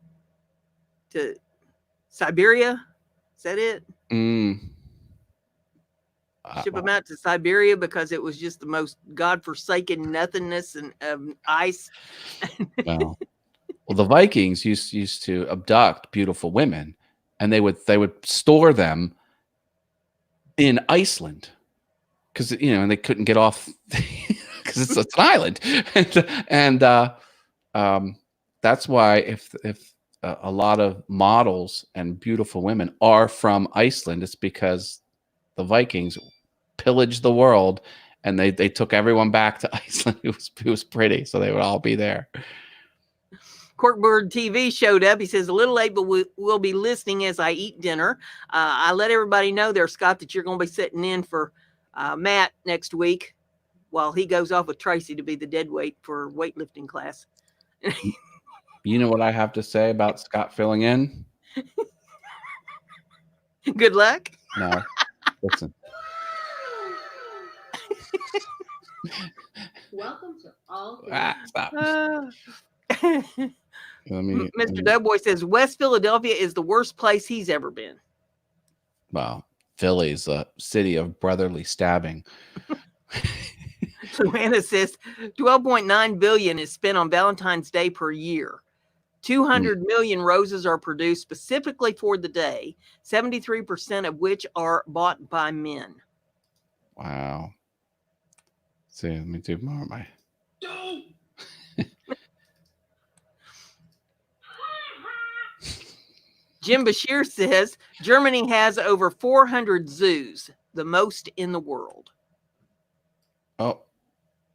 to Siberia. Is that it? Ship them out to Siberia because it was just the most godforsaken nothingness and ice. Well, the Vikings used to abduct beautiful women, and they would store them in Iceland because and they couldn't get off because it's an island, and that's why if a lot of models and beautiful women are from Iceland, it's because the Vikings pillaged the world and they took everyone back to Iceland who was pretty, so they would all be there. Corkbird TV showed up. He says, a little late, but we'll be listening as I eat dinner. I let everybody know there, Scott, that you're going to be sitting in for Matt next week while he goes off with Tracy to be the dead weight for weightlifting class. You know what I have to say about Scott filling in? Good luck. No, listen. Welcome to All Things. Stop. Mr. Doughboy says West Philadelphia is the worst place he's ever been. Wow. Philly's a city of brotherly stabbing. Joanna says 12.9 billion is spent on Valentine's Day per year. 200 million roses are produced specifically for the day, 73% of which are bought by men. Wow. Let's see, let me do more of my. Jim Bashir says Germany has over 400 zoos, the most in the world. Oh,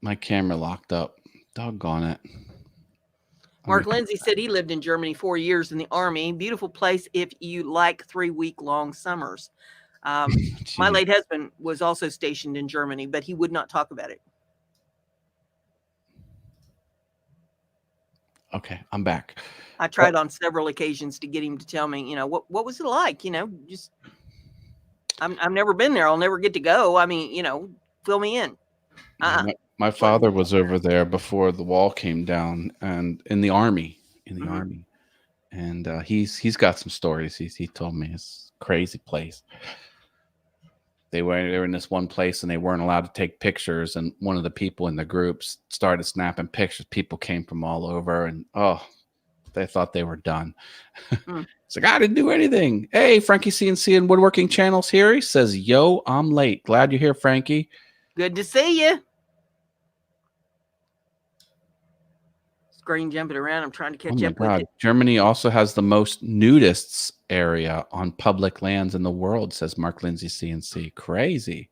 my camera locked up. Doggone it. Mark Lindsay said he lived in Germany 4 years in the Army. Beautiful place if you like 3-week-long summers. My late husband was also stationed in Germany, but he would not talk about it. Okay, I'm back. I tried on several occasions to get him to tell me, what was it like? Just I've never been there. I'll never get to go. I mean, fill me in. My father was over there before the wall came down, and in the army, and he's got some stories. He told me it's a crazy place. They were in this one place and they weren't allowed to take pictures. And one of the people in the groups started snapping pictures. People came from all over, and they thought they were done. It's like, I didn't do anything. Hey, Frankie CNC and Woodworking Channels here. He says, yo, I'm late. Glad you're here, Frankie. Good to see you. Screen jumping around. I'm trying to catch up with it. Germany also has the most nudists area on public lands in the world, says Mark Lindsay CNC. Crazy.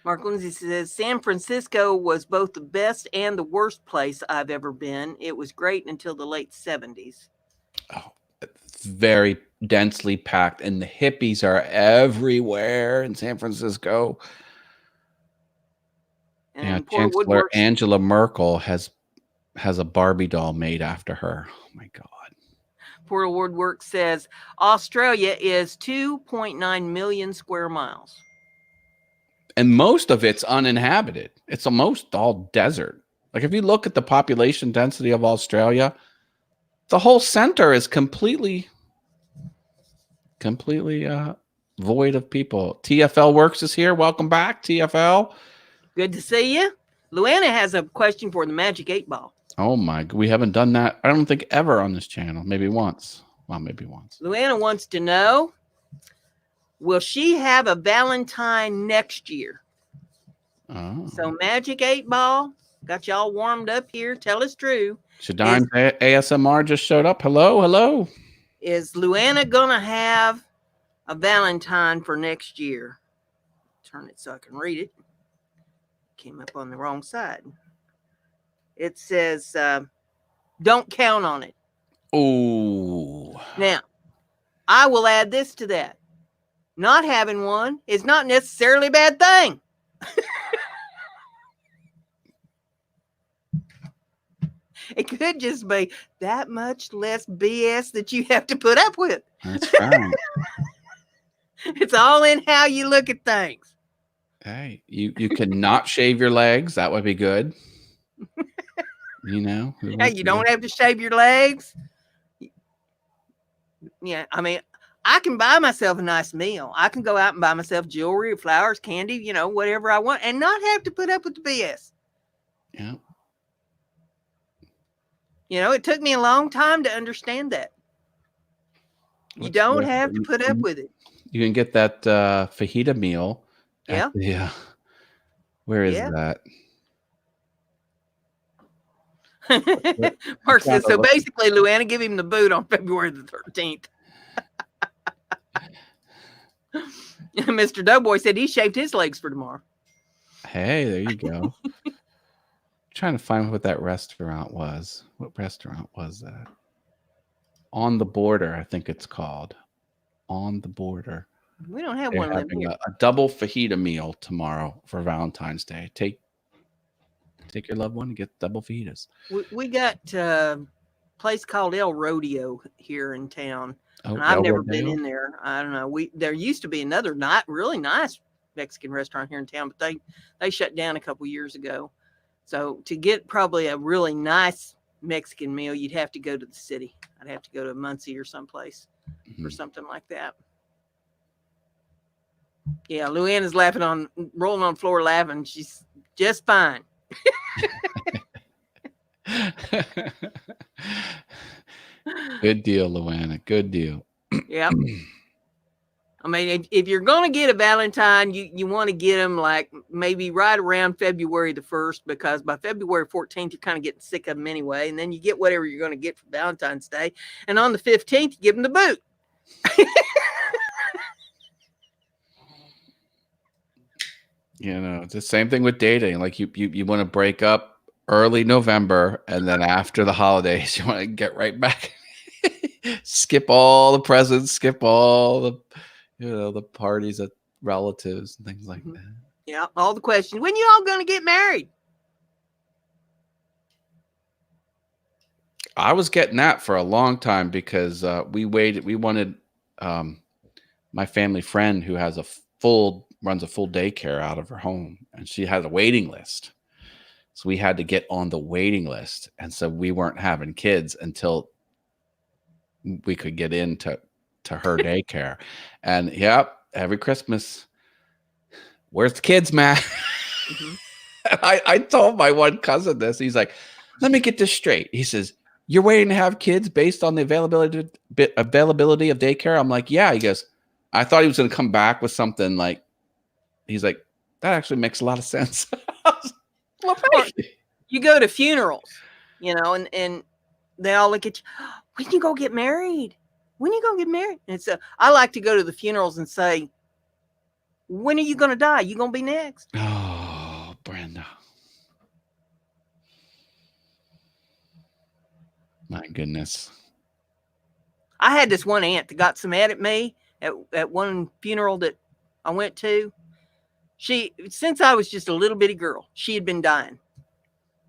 Mark Lindsay says, San Francisco was both the best and the worst place I've ever been. It was great until the late 70s. Oh, it's very densely packed, and the hippies are everywhere in San Francisco. And Chancellor Angela Merkel has a Barbie doll made after her. Oh my God. Portal Woodwork says Australia is 2.9 million square miles. And most of it's uninhabited. It's almost all desert. Like if you look at the population density of Australia, the whole center is completely void of people. TFL Works is here. Welcome back, TFL. Good to see you. Luana has a question for the Magic 8 Ball. Oh my, we haven't done that, I don't think, ever on this channel. Maybe once. Well, maybe once. Luana wants to know, will she have a Valentine next year? Oh. So Magic 8 Ball, got y'all warmed up here. Tell us true. Shadine's ASMR just showed up. Hello. Is Luana going to have a Valentine for next year? Turn it so I can read it. Came up on the wrong side. It says, don't count on it. Oh. Now, I will add this to that. Not having one is not necessarily a bad thing. It could just be that much less BS that you have to put up with. That's right. It's all in how you look at things. Hey, you could not shave your legs. That would be good. Hey, you don't have to shave your legs. Yeah, I mean, I can buy myself a nice meal. I can go out and buy myself jewelry, flowers, candy, whatever I want, and not have to put up with the BS. Yeah. It took me a long time to understand that. You don't have to put up with it. You can get that fajita meal. Yeah. Yeah. Where is that? Mark says, so basically, Luana, give him the boot on February the 13th. Mr. Doughboy said he shaved his legs for tomorrow. Hey, there you go. Trying to find what that restaurant was. What restaurant was that? On the Border, I think it's called. On the Border. We don't have They're one of them having here. a double fajita meal tomorrow for Valentine's Day. Take your loved one and get double fajitas. We got a place called El Rodeo here in town. Oh, and I've never been in there. I don't know. There used to be another really nice Mexican restaurant here in town, but they shut down a couple years ago. So to get probably a really nice Mexican meal, you'd have to go to the city. I'd have to go to Muncie or someplace for something like that. Yeah, Luana's rolling on the floor laughing. She's just fine. Good deal, Luana. Good deal. Yeah. I mean, if you're going to get a Valentine, you want to get them like maybe right around February the 1st, because by February 14th, you're kind of getting sick of them anyway. And then you get whatever you're going to get for Valentine's Day. And on the 15th, you give them the boot. It's the same thing with dating. Like you want to break up early November, and then after the holidays, you want to get right back. Skip all the presents, skip all the the parties at relatives and things like that. Yeah, all the questions. When you all going to get married? I was getting that for a long time because we waited. We wanted my family friend who has runs a full daycare out of her home, and she had a waiting list. So we had to get on the waiting list, and so we weren't having kids until we could get into her daycare. And yep, every Christmas, where's the kids, Matt? Mhm. I told my one cousin this. He's like, let me get this straight. He says, you're waiting to have kids based on the availability of daycare? I'm like, yeah. He goes, I thought he was going to come back with something like, he's like, that actually makes a lot of sense. Well, you go to funerals, and they all look at you. When you go get married? When you gonna get married? And so I like to go to the funerals and say, when are you gonna die? You gonna be next? Oh, Brenda. My goodness. I had this one aunt that got so mad at me at one funeral that I went to. Since I was just a little bitty girl, she had been dying.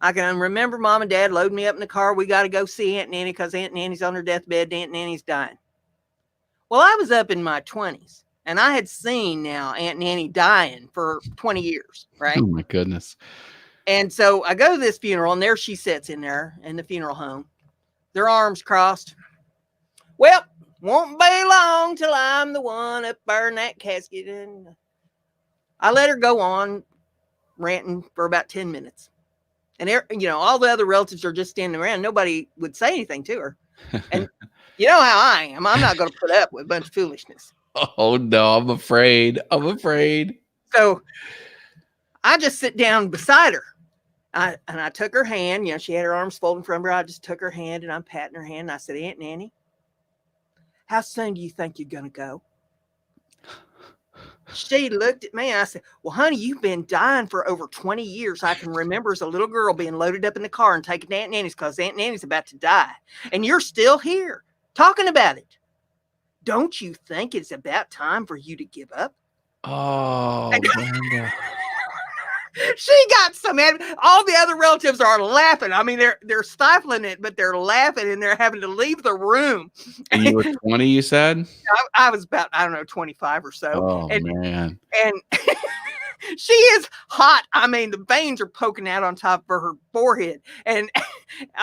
I can remember Mom and Dad loading me up in the car. We got to go see Aunt Nanny because Aunt Nanny's on her deathbed. Aunt Nanny's dying. Well, I was up in my 20s, and I had seen now Aunt Nanny dying for 20 years, right? Oh, my goodness. And so I go to this funeral, and there she sits in there in the funeral home, their arms crossed. Well, won't be long till I'm the one up burn that casket. And I let her go on ranting for about 10 minutes. And, all the other relatives are just standing around. Nobody would say anything to her. And you know how I am. I'm not going to put up with a bunch of foolishness. Oh, no, I'm afraid. So I just sit down beside her. And I took her hand. She had her arms folded from her. I just took her hand, and I'm patting her hand. And I said, Aunt Nanny, how soon do you think you're going to go? She looked at me and I said, well, honey, you've been dying for over 20 years. I can remember as a little girl being loaded up in the car and taken to Aunt Nanny's because Aunt Nanny's about to die. And you're still here talking about it. Don't you think it's about time for you to give up? Oh, Brenda. She got so mad. All the other relatives are laughing. I mean, they're stifling it, but they're laughing and they're having to leave the room. And you were 20, you said? I was about, 25 or so. Oh, man. And she is hot. I mean, the veins are poking out on top of her forehead. And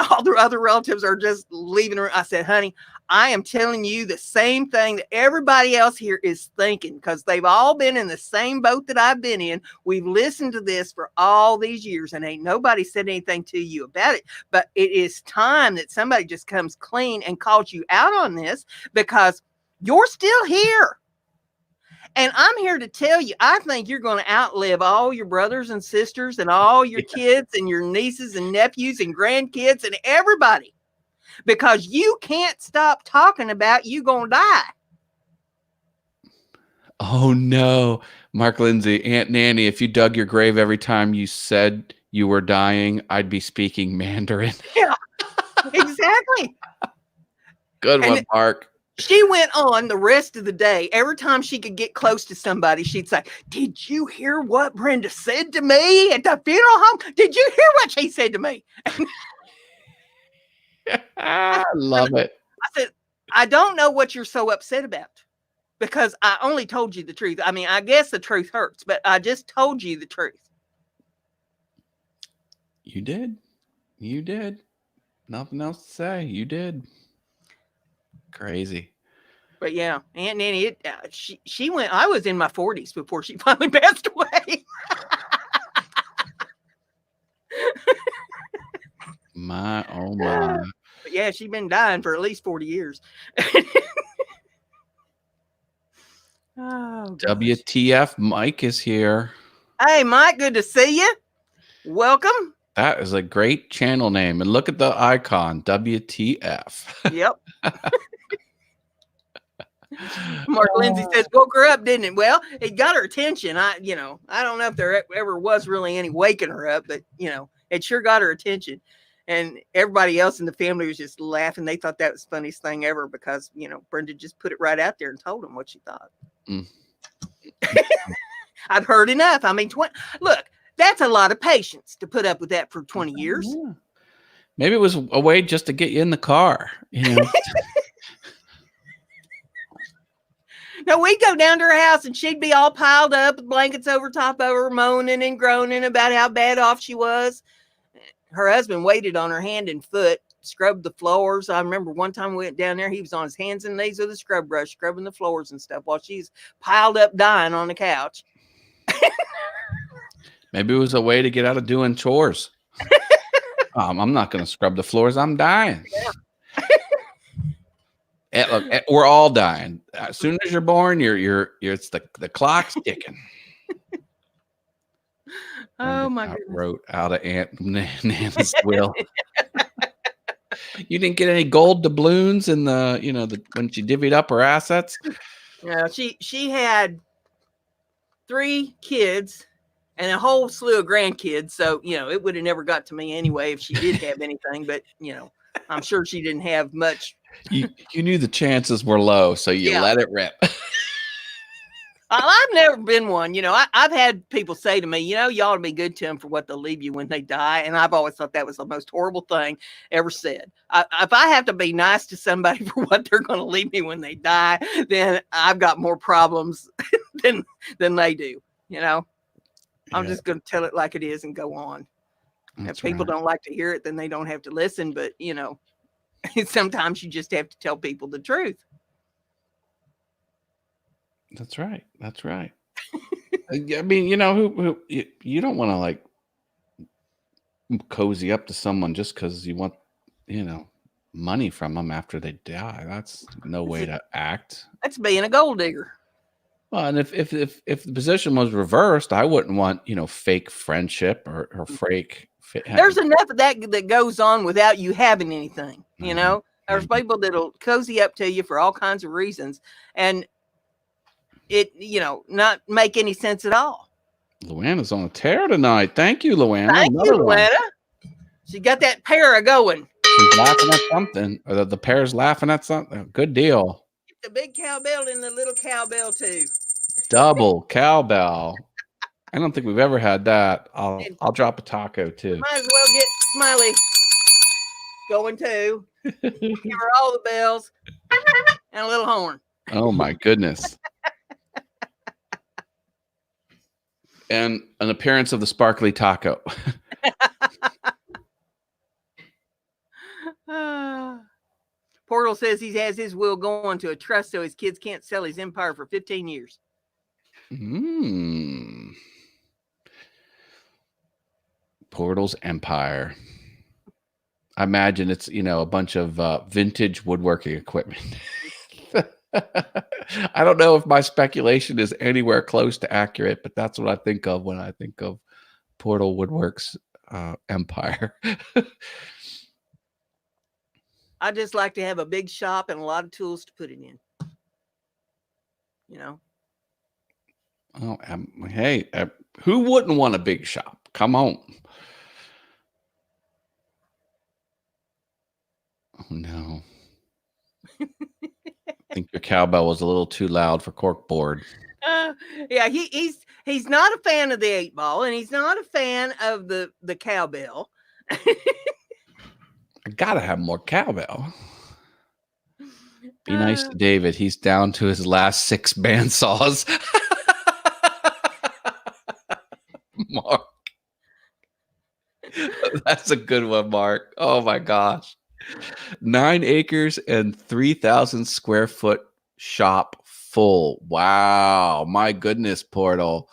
all the other relatives are just leaving her. I said, honey, I am telling you the same thing that everybody else here is thinking because they've all been in the same boat that I've been in. We've listened to this for all these years and ain't nobody said anything to you about it. But it is time that somebody just comes clean and calls you out on this because you're still here. And I'm here to tell you, I think you're going to outlive all your brothers and sisters and all your kids and your nieces and nephews and grandkids and everybody. Because you can't stop talking about you gonna die. Oh no, Mark Lindsay, Aunt Nanny, if you dug your grave every time you said you were dying, I'd be speaking Mandarin. Yeah, exactly. Good one, Mark. She went on the rest of the day. Every time she could get close to somebody, she'd say, did you hear what Brenda said to me at the funeral home? Did you hear what she said to me? I love it. I said, I don't know what you're so upset about because I only told you the truth. I mean, I guess the truth hurts, but I just told you the truth. You did. Nothing else to say. You did. Crazy. But yeah, Aunt Nanny, she went, I was in my 40s before she finally passed away. My, oh my. But yeah, she's been dying for at least 40 years. Oh, WTF, Mike is here. Hey, Mike, good to see you. Welcome. That is a great channel name. And look at the icon, WTF. Yep. Mark Lindsay says, woke her up, didn't it? Well, it got her attention. I don't know if there ever was really any waking her up, but, it sure got her attention. And everybody else in the family was just laughing. They thought that was the funniest thing ever because, Brenda just put it right out there and told them what she thought. I've heard enough. I mean, look, that's a lot of patience to put up with that for 20 years. Maybe it was a way just to get you in the car. You know. No, we'd go down to her house and she'd be all piled up with blankets over top of her, moaning and groaning about how bad off she was. Her husband waited on her hand and foot, scrubbed the floors. I remember one time we went down there, he was on his hands and knees with a scrub brush, scrubbing the floors and stuff while she's piled up dying on the couch. Maybe it was a way to get out of doing chores. I'm not going to scrub the floors. I'm dying. Yeah. Look, we're all dying. As soon as you're born, it's the clock's ticking. Oh my goodness. Wrote out of Aunt Nana's will. You didn't get any gold doubloons in when she divvied up her assets. Yeah, she had 3 kids and a whole slew of grandkids. So it would have never got to me anyway if she did have anything. But I'm sure she didn't have much. You knew the chances were low, so you let it rip. I've never been one. I've had people say to me, you ought to be good to them for what they'll leave you when they die. And I've always thought that was the most horrible thing ever said. If I have to be nice to somebody for what they're going to leave me when they die, then I've got more problems than they do. I'm just going to tell it like it is and go on. If people don't like to hear it, then they don't have to listen. But, sometimes you just have to tell people the truth. That's right. That's right. I mean, who you don't want to like cozy up to someone just because you want, money from them after they die. That's no way to act. That's being a gold digger. Well, and if the position was reversed, I wouldn't want, fake friendship or fake. There's enough of that goes on without you having anything, There's people that'll cozy up to you for all kinds of reasons. And it, not make any sense at all. Luana's on a tear tonight. Thank you, Luana. Thank you, Luana. She got that para going. She's laughing at something. Or the pair's laughing at something. Good deal. Get the big cowbell and the little cowbell too. Double cowbell. I don't think we've ever had that. I'll drop a taco too. Might as well get Smiley going too. Give her all the bells and a little horn. Oh my goodness. And an appearance of the sparkly taco. Portal says he has his will going to a trust so his kids can't sell his empire for 15 years. Portal's empire. I imagine it's, a bunch of vintage woodworking equipment. I don't know if my speculation is anywhere close to accurate, but that's what I think of when I think of Portal Woodworks empire. I just like to have a big shop and a lot of tools to put it in. Oh, hey, who wouldn't want a big shop? Come on. Oh no. I think your cowbell was a little too loud for corkboard. Yeah, he's not a fan of the 8-ball, and he's not a fan of the cowbell. I gotta have more cowbell. Be nice to David. He's down to his last 6 bandsaws. Mark. That's a good one, Mark. Oh my gosh. 9 acres and 3,000 square foot shop full. Wow. My goodness, Portal.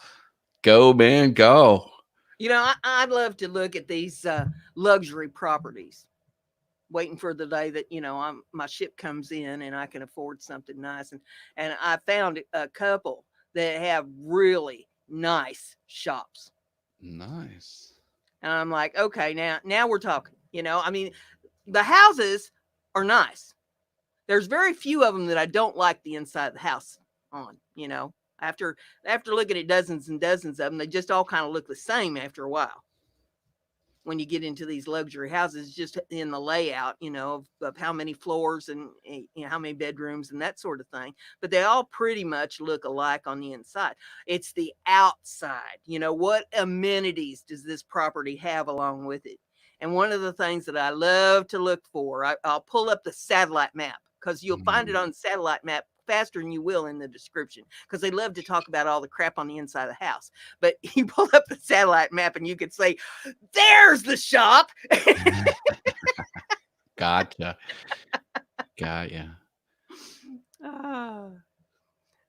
Go, man, go. I'd love to look at these luxury properties, waiting for the day that, my ship comes in and I can afford something nice. And I found a couple that have really nice shops. Nice. And I'm like, okay, now we're talking. The houses are nice. There's very few of them that I don't like the inside of the house on. After looking at dozens and dozens of them, they just all kind of look the same after a while. When you get into these luxury houses, just in the layout, of how many floors and how many bedrooms and that sort of thing. But they all pretty much look alike on the inside. It's the outside. What amenities does this property have along with it? And one of the things that I love to look for, I'll pull up the satellite map because you'll find it on the satellite map faster than you will in the description because they love to talk about all the crap on the inside of the house. But you pull up the satellite map and you could say, there's the shop. Gotcha. Got ya.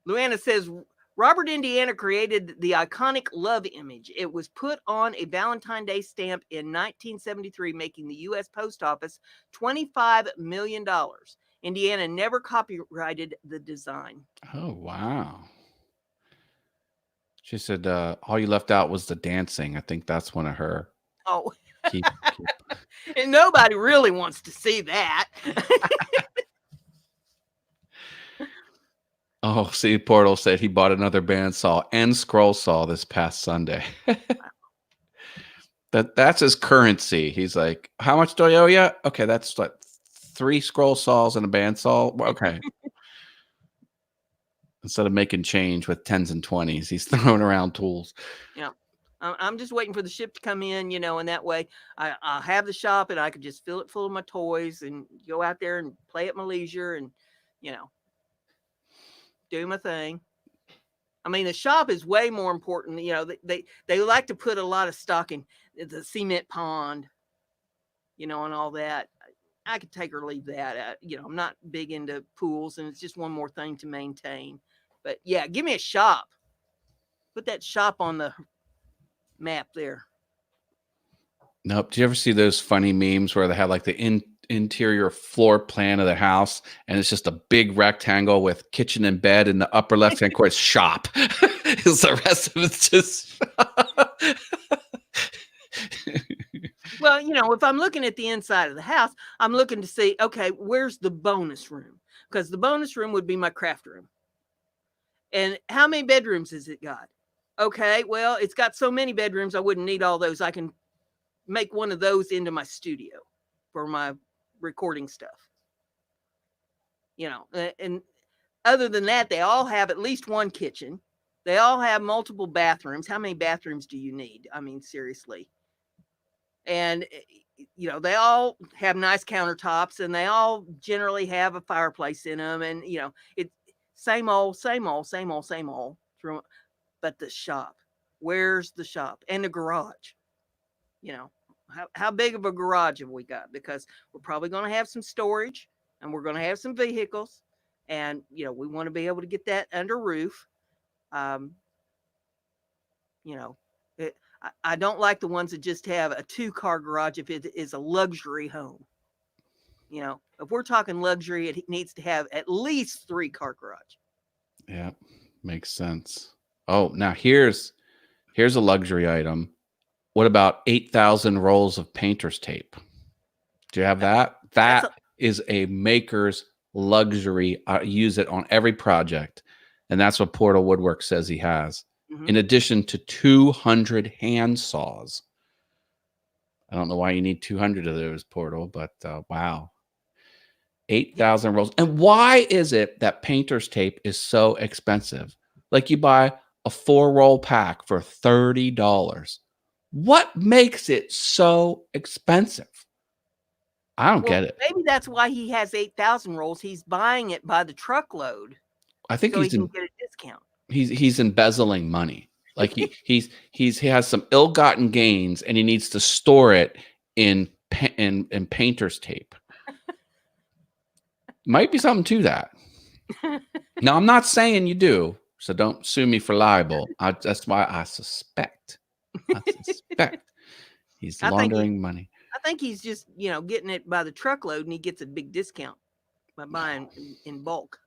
Luana says, Robert Indiana created the iconic love image. It was put on a Valentine's Day stamp in 1973, making the U.S. Post Office $25 million. Indiana never copyrighted the design. Oh, wow. She said, all you left out was the dancing. I think that's one of her. Oh, keep. And nobody really wants to see that. Oh, see, Portal said he bought another bandsaw and scroll saw this past Sunday. That's his currency. He's like, how much do I owe you? Okay, that's like 3 scroll saws and a bandsaw. Okay. Instead of making change with 10s and 20s, he's throwing around tools. Yeah. I'm just waiting for the ship to come in, and that way I'll have the shop and I could just fill it full of my toys and go out there and play at my leisure and, do my thing. I mean, the shop is way more important. They like to put a lot of stock in the cement pond, and all that. I could take or leave that. I'm not big into pools, and it's just one more thing to maintain. But yeah, give me a shop. Put that shop on the map there. Nope. Do you ever see those funny memes where they have like the interior floor plan of the house and it's just a big rectangle with kitchen and bed in the upper left hand corner? Shop. Is the rest of it's just Well, if I'm looking at the inside of the house, I'm looking to see, okay, where's the bonus room? Because the bonus room would be my craft room. And how many bedrooms has it got? Okay, well, it's got so many bedrooms, I wouldn't need all those. I can make one of those into my studio for my recording stuff. And other than that, they all have at least one kitchen. They all have multiple bathrooms. How many bathrooms do you need? I mean, seriously. And, they all have nice countertops and they all generally have a fireplace in them. And, it's same old. But the shop, where's the shop? And the garage, how big of a garage have we got? Because we're probably going to have some storage and we're going to have some vehicles and, we want to be able to get that under roof. I don't like the ones that just have a 2-car garage if it is a luxury home. If we're talking luxury, it needs to have at least 3-car garage. Yeah, makes sense. Oh, now here's a luxury item. What about 8,000 rolls of painter's tape? Do you have that? That is a maker's luxury. I use it on every project. And that's what Portal Woodwork says he has. Mm-hmm. In addition to 200 hand saws. I don't know why you need 200 of those, Portal, but wow. 8,000 rolls. And why is it that painter's tape is so expensive? Like you buy a 4-roll pack for $30. What makes it so expensive? I don't get it. Maybe that's why he has 8,000 rolls. He's buying it by the truckload. I think so he can get a discount. He's embezzling money. Like he has some ill-gotten gains and he needs to store it in painter's tape. Might be something to that. Now, I'm not saying you do, so don't sue me for libel. That's why I suspect. He's laundering money. I think he's just, getting it by the truckload and he gets a big discount by buying in bulk.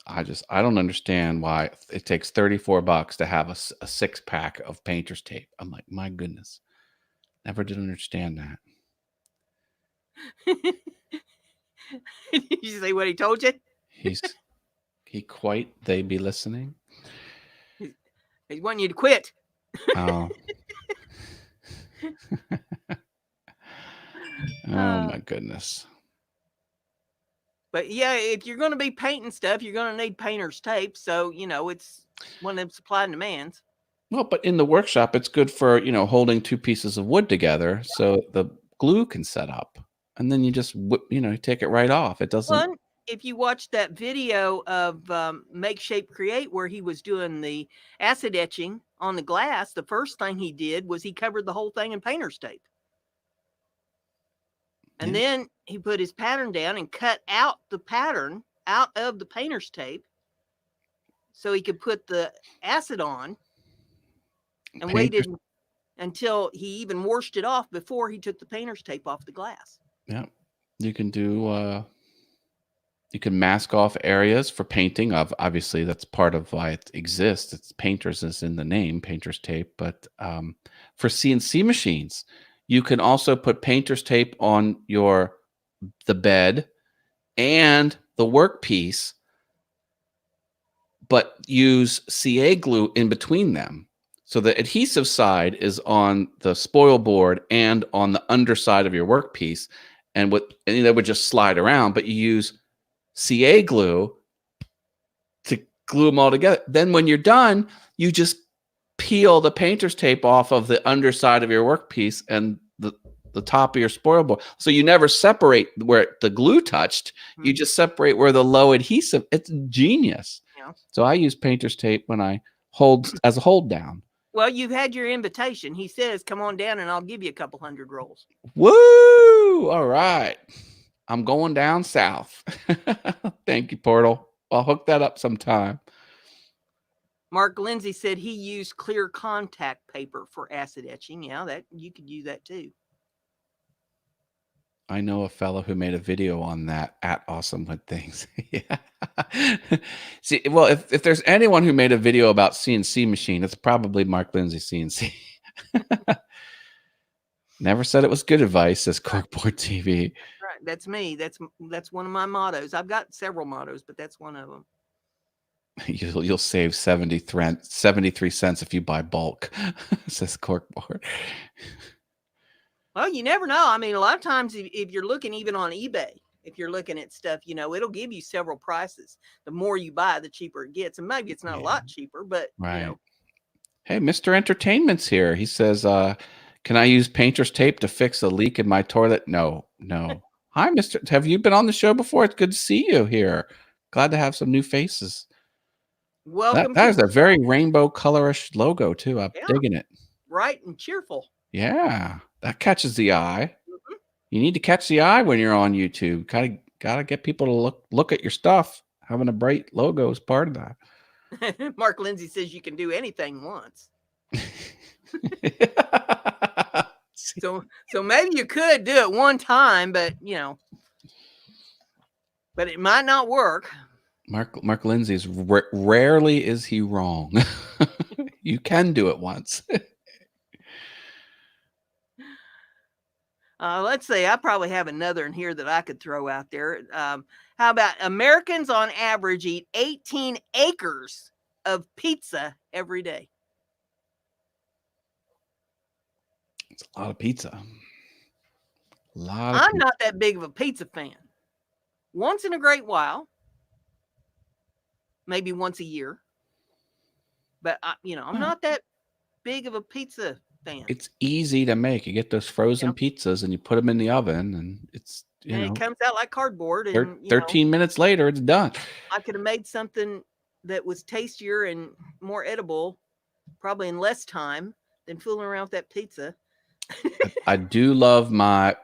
I don't understand why it takes $34 to have a 6-pack of painter's tape. I'm like, my goodness. Never did understand that. Did you say what he told you? They be listening. He wanting you to quit. Oh. Oh my goodness. But yeah, if you're going to be painting stuff, you're going to need painter's tape. So, it's one of them supply and demands. Well, but in the workshop, it's good for, holding 2 pieces of wood together. So the glue can set up, and then you just take it right off. It doesn't. Well, if you watch that video of Make Shape Create where he was doing the acid etching on the glass, the first thing he did was he covered the whole thing in painter's tape. And then he put his pattern down and cut out the pattern out of the painter's tape so he could put the acid on, and waited until he even washed it off before he took the painter's tape off the glass. Yeah. You can do you can mask off areas for painting. Obviously, that's part of why it exists. It's painters is in the name, painter's tape. But for CNC machines, you can also put painter's tape on the bed and the workpiece, but use CA glue in between them. So the adhesive side is on the spoil board and on the underside of your workpiece, and that would just slide around, but you use CA glue to glue them all together. Then when you're done, you just peel the painter's tape off of the underside of your workpiece and the top of your spoil board. So you never separate where the glue touched. You just separate where the low adhesive. It's genius. Yeah. So I use painter's tape when I hold as a hold down. Well, you've had your invitation. He says, come on down and I'll give you a couple hundred rolls. Woo! All right. I'm going down south. Thank you, Portal. I'll hook that up sometime. Mark Lindsay said he used clear contact paper for acid etching. Yeah, that you could use that too. I know a fellow who made a video on that at Awesome with Things. Yeah. See, well, if there's anyone who made a video about CNC machine, it's probably Mark Lindsay CNC. Never said it was good advice, says Corkboard TV. Right, that's me. That's one of my mottos. I've got several mottos, but that's one of them. You'll save 73 cents if you buy bulk, says Corkboard. Well, you never know. I mean, a lot of times if you're looking even on eBay, if you're looking at stuff, it'll give you several prices. The more you buy, the cheaper it gets. And maybe it's not a lot cheaper, but right. Hey, Mr. Entertainment's here. He says, can I use painter's tape to fix a leak in my toilet? No. Hi, Mr. Have you been on the show before? It's good to see you here. Glad to have some new faces. Welcome. That is a very rainbow colorish logo too. I'm digging it. Bright and cheerful. Yeah, that catches the eye. Mm-hmm. You need to catch the eye when you're on YouTube. Gotta get people to look at your stuff. Having a bright logo is part of that. Mark Lindsay says you can do anything once. So maybe you could do it one time, but but it might not work. Mark Lindsay's rarely is he wrong. You can do it once. Let's say I probably have another in here that I could throw out there. How about Americans on average eat 18 acres of pizza every day? It's a lot of pizza. I'm not that big of a pizza fan. Once in a great while, maybe once a year, but I'm not that big of a pizza fan. It's easy to make. You get those frozen pizzas and you put them in the oven, and it's it comes out like cardboard. And 13 minutes later, it's done. I could have made something that was tastier and more edible, probably in less time than fooling around with that pizza. I do love my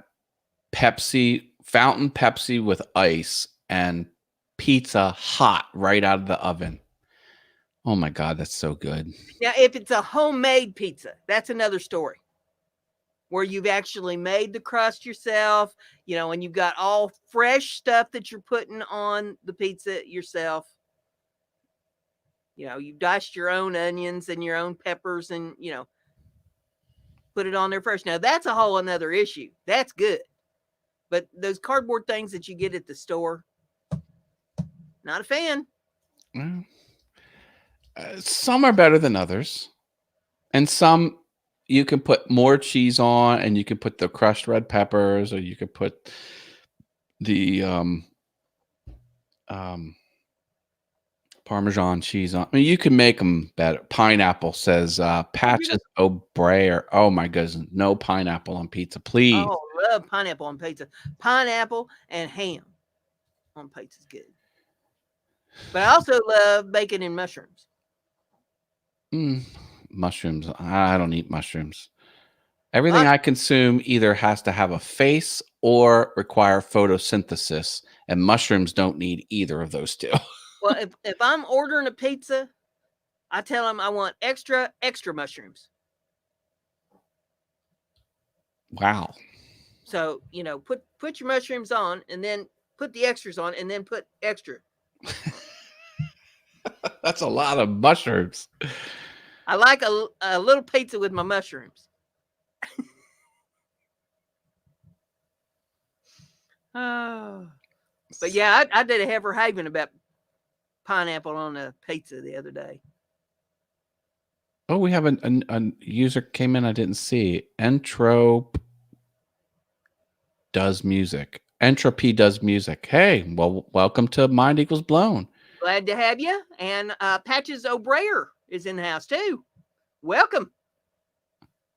fountain Pepsi with ice and pizza hot right out of the oven. Oh my God, that's so good. Now, if it's a homemade pizza, that's another story. Where you've actually made the crust yourself, and you've got all fresh stuff that you're putting on the pizza yourself. You've diced your own onions and your own peppers and, put it on there fresh. Now, that's a whole another issue. That's good. But those cardboard things that you get at the store, not a fan. Well, some are better than others. And some you can put more cheese on, and you can put the crushed red peppers, or you could put the Parmesan cheese on. I mean, you can make them better. Pineapple, says Patches O'Bray. Oh my goodness, no pineapple on pizza, please. Oh, love pineapple on pizza. Pineapple and ham on pizza is good. But I also love bacon and mushrooms. Mushrooms. I don't eat mushrooms. Everything I consume either has to have a face or require photosynthesis, and mushrooms don't need either of those two. Well, if I'm ordering a pizza, I tell them I want extra mushrooms. Wow. So, put your mushrooms on and then put the extras on and then put extra. That's a lot of mushrooms. I like a little pizza with my mushrooms. Oh. But yeah, I did a heifer haven about pineapple on a pizza the other day. Oh, we have a user came in I didn't see. Entropy does music. Hey, well, welcome to Mind Equals Blown. Glad to have you. And Patches O'Brayer is in the house too. Welcome.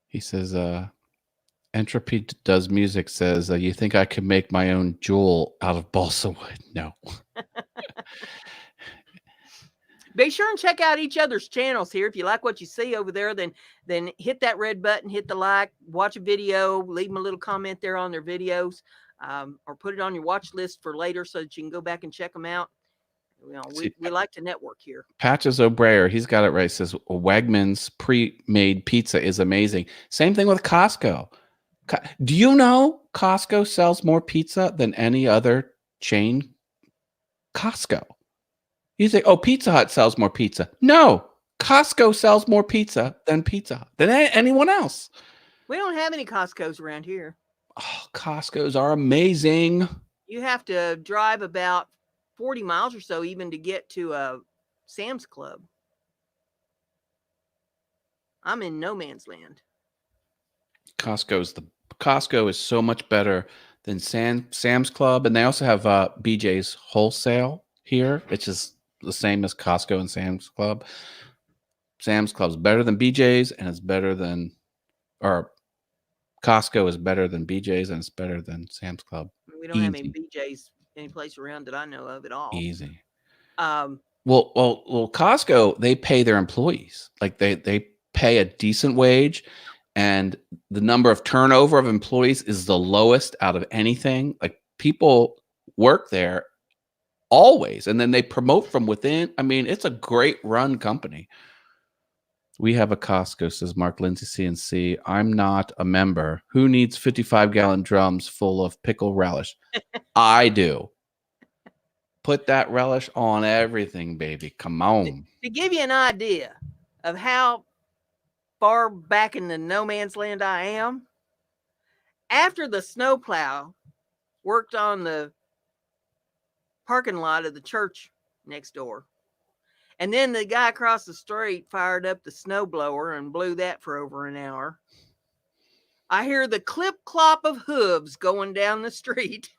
He says, Entropy does music says, you think I could make my own jewel out of balsa wood? No. Be sure and check out each other's channels here. If you like what you see over there, then hit that red button, hit the like, watch a video, leave them a little comment there on their videos, or put it on your watch list for later so that you can go back and check them out. We like to network here. Patches O'Brayer, he's got it right. Says Wegmans pre-made pizza is amazing. Same thing with Costco. Do you know Costco sells more pizza than any other chain? Costco. You say, oh, Pizza Hut sells more pizza. No, Costco sells more pizza than Pizza Hut, than anyone else. We don't have any Costco's around here. Oh, Costco's are amazing. You have to drive about 40 miles or so even to get to a Sam's Club. I'm in no man's land. Costco is so much better than Sam's Club, and they also have BJ's Wholesale here, which is the same as Costco and Sam's Club. Sam's Club's better than BJ's, and it's better than, or Costco is better than BJ's, and it's better than Sam's Club. We don't have any BJ's any place around that I know of at all. Easy. Well, Costco, they pay their employees. Like they pay a decent wage, and the number of turnover of employees is the lowest out of anything. Like people work there always, and then they promote from within. I mean, it's a great run company. We have a Costco, says Mark Lindsay CNC. I'm not a member. Who needs 55-gallon drums full of pickle relish? I do. Put that relish on everything, baby. Come on. To give you an idea of how far back in the no man's land I am, after the snowplow worked on the parking lot of the church next door, and then the guy across the street fired up the snowblower and blew that for over an hour, I hear the clip-clop of hooves going down the street.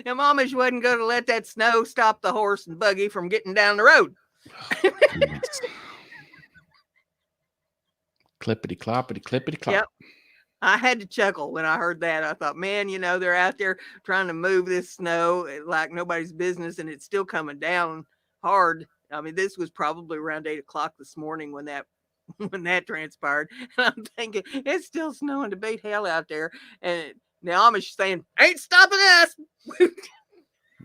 And Amish wasn't going to let that snow stop the horse and buggy from getting down the road. Clippity cloppity, clippity clop. Yep. I had to chuckle when I heard that. I thought, man, they're out there trying to move this snow like nobody's business, and it's still coming down hard. I mean, this was probably around 8 o'clock this morning when that transpired. And I'm thinking, it's still snowing to beat hell out there. And now Amish saying, ain't stopping us.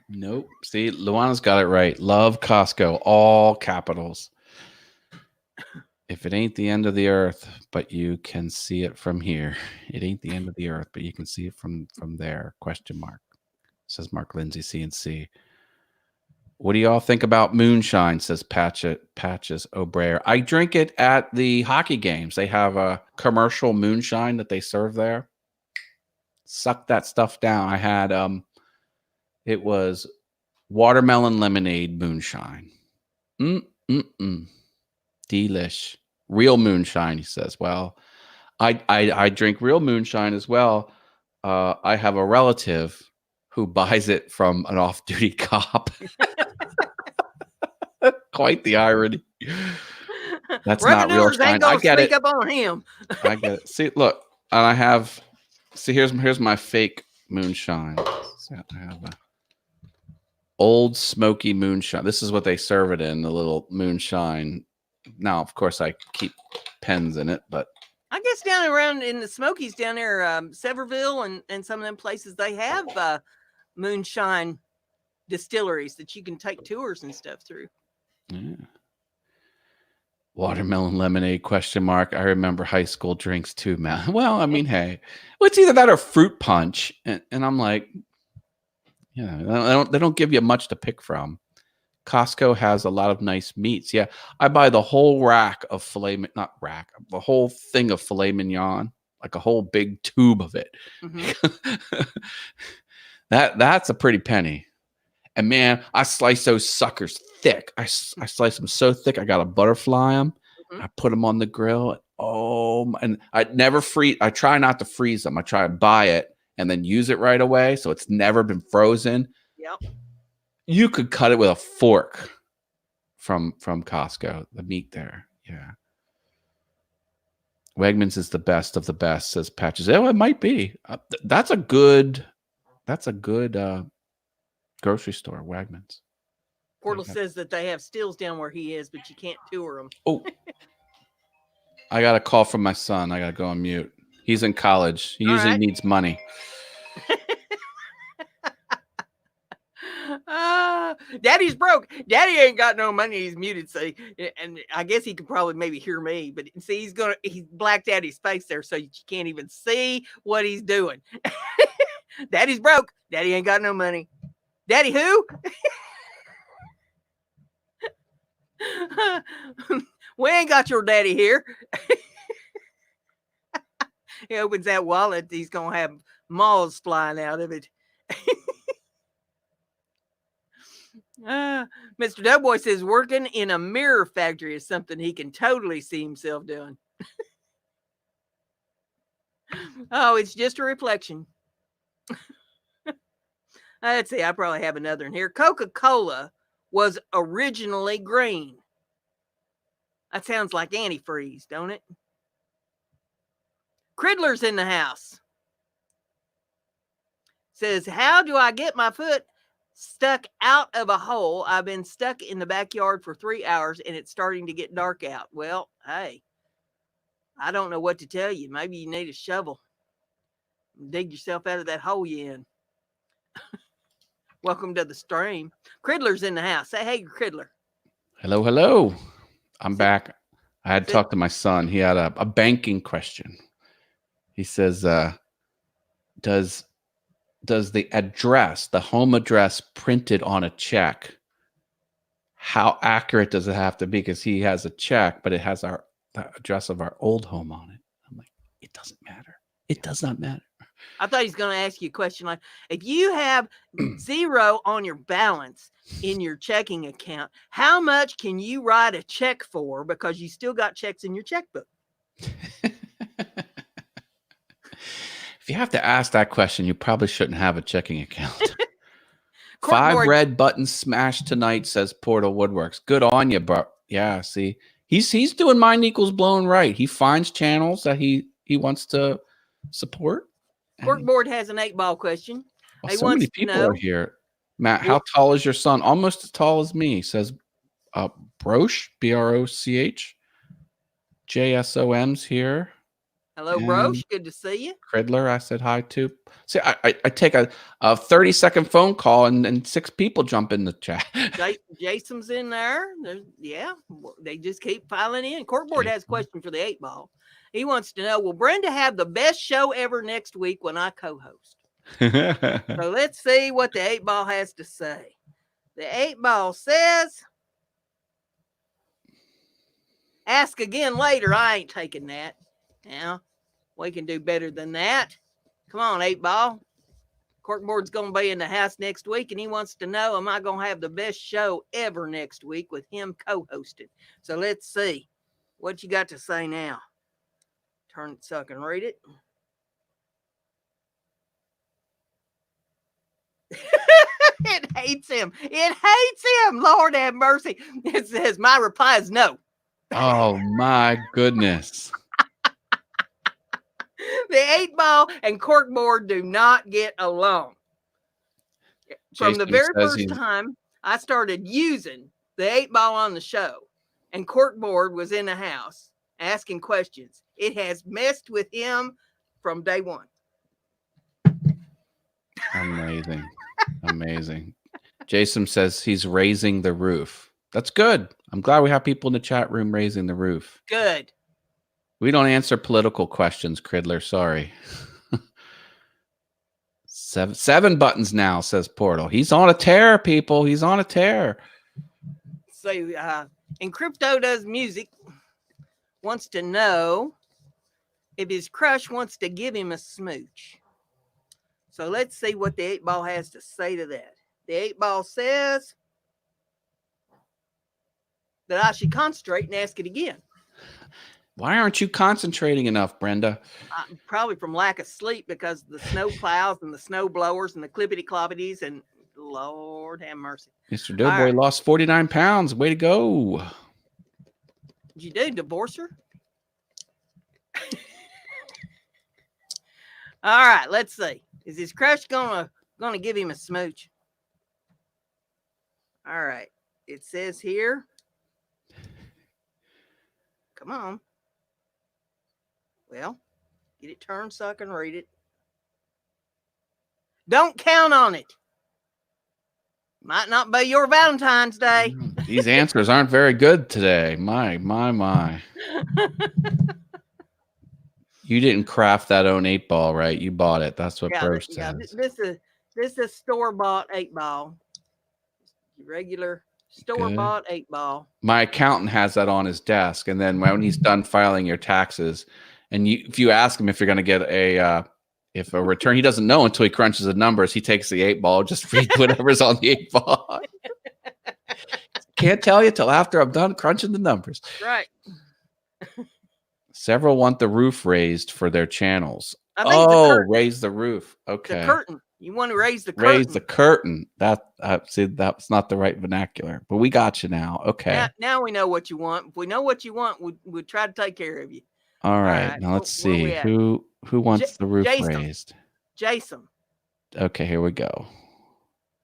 Nope. See, Luana's got it right. Love Costco, all capitals. If it ain't the end of the earth, but you can see it from here. It ain't the end of the earth, but you can see it from there. Question mark. Says Mark Lindsay CNC. What do y'all think about moonshine? Says Patches O'Brayer. I drink it at the hockey games. They have a commercial moonshine that they serve there. Suck that stuff down. I had it was watermelon lemonade moonshine. Delish. Real moonshine, he says. Well, I drink real moonshine as well. I have a relative who buys it from an off-duty cop. Quite the irony. That's Brenda not real Doers shine. ain't I gonna get sneak it. up on him. I get it. See, look, and I have. See, here's my fake moonshine. See, I have a old smoky moonshine. This is what they serve it in, the little moonshine. Now, of course, I keep pens in it, but I guess down around in the Smokies down there, Severville and some of them places, they have moonshine distilleries that you can take tours and stuff through. yeah. Watermelon lemonade ? I remember high school drinks too, man. Well, I mean, hey, well, it's either that or fruit punch, and I'm like, yeah, they don't give you much to pick from. Costco has a lot of nice meats. Yeah, I buy the whole rack of the whole thing of filet mignon, like a whole big tube of it. Mm-hmm. That's a pretty penny. And man, I slice those suckers thick. I slice them so thick. I got to butterfly them. Mm-hmm. I put them on the grill. And I never freeze. I try not to freeze them. I try to buy it and then use it right away, so it's never been frozen. Yep. You could cut it with a fork from Costco. The meat there, yeah. Wegmans is the best of the best, says Patches. Oh, it might be. That's a good grocery store, Wegmans. Portal says that they have stills down where he is, but you can't tour them. Oh, I got a call from my son. I got to go on mute. He's in college. He usually needs money. Daddy's broke. Daddy ain't got no money. He's muted. See, and I guess he could probably maybe hear me, but see, he's blacked Daddy's face there, so you can't even see what he's doing. Daddy's broke. Daddy ain't got no money. Daddy who? We ain't got your daddy here. He opens that wallet. He's gonna have moths flying out of it. Mr. Doughboy says working in a mirror factory is something he can totally see himself doing. Oh, it's just a reflection. Let's see. I probably have another in here. Coca-Cola was originally green. That sounds like antifreeze, don't it? Cridler's in the house. Says, how do I get my foot stuck out of a hole? I've been stuck in the backyard for 3 hours and it's starting to get dark out. Well, hey, I don't know what to tell you. Maybe you need a shovel. Dig yourself out of that hole you in. Welcome to the stream. Cridler's in the house. Say hey, Cridler. Hello. I'm back. I had talked to my son. He had a banking question. He says, does the address, the home address printed on a check, how accurate does it have to be? Because he has a check, but it has the address of our old home on it. I'm like, it doesn't matter. It does not matter. I thought he's going to ask you a question like, if you have zero on your balance in your checking account, how much can you write a check for because you still got checks in your checkbook? If you have to ask that question, you probably shouldn't have a checking account. 5 Corkboard. red buttons smashed tonight, says Portal Woodworks. Good on you, bro. Yeah, see, he's doing mine equals blown right. He finds channels that he wants to support. Corkboard has an 8-ball question. Well, so many people are here. Matt, how tall is your son? Almost as tall as me, says Broch, Broch. JSOM's here. Hello, Broch. Good to see you. Cridler, I said hi to. See, I take a 30-second phone call and 6 people jump in the chat. Jason's in there. Yeah, they just keep filing in. Corkboard has a question for the 8-ball. He wants to know, will Brenda have the best show ever next week when I co-host? So let's see what the 8-ball has to say. The 8-ball says, ask again later. I ain't taking that. Now, we can do better than that. Come on, 8-ball. Corkboard's going to be in the house next week, and he wants to know, am I going to have the best show ever next week with him co-hosting? So let's see what you got to say now. Turn it so I can read it. It hates him. It hates him. Lord have mercy. It says my reply is no. Oh my goodness. The 8-ball and corkboard do not get along. From the Jason very says first time I started using the 8-ball on the show and corkboard was in the house asking questions, it has messed with him from day one. amazing. Amazing. Jason says he's raising the roof. That's good. I'm glad we have people in the chat room raising the roof. Good. We don't answer political questions, Cridler. Sorry. Seven buttons now, says Portal. He's on a tear, people. He's on a tear. So, and Crypto Does Music wants to know if his crush wants to give him a smooch. So let's see what the 8-ball has to say to that. The 8-ball says that I should concentrate and ask it again. Why aren't you concentrating enough, Brenda? Probably from lack of sleep because the snow plows and the snow blowers and the clippity cloppities and Lord have mercy. Mr. Doughboy lost 49 pounds. Way to go. Did you do? Divorce her? All right, let's see. Is his crush gonna give him a smooch? All right. It says here. Come on. Well, get it turned so I can read it. Don't count on it. Might not be your Valentine's Day. These answers aren't very good today. My. You didn't craft that own 8-ball, right? You bought it. That's what Bro says. Yeah, this is store-bought 8-ball. Regular store-bought 8-ball. My accountant has that on his desk, and then when he's done filing your taxes, and if you ask him if you're going to get a return, he doesn't know until he crunches the numbers. He takes the 8-ball, just read whatever's on the 8-ball. Can't tell you till after I'm done crunching the numbers. Right. Several want the roof raised for their channels. Raise the roof. Okay. The curtain. You want to raise the curtain. Raise the curtain. See, that's not the right vernacular, but we got you now. Okay. Now we know what you want. If we know what you want, we'll try to take care of you. All right. Now let's see who wants the roof raised. Jason. Okay, here we go.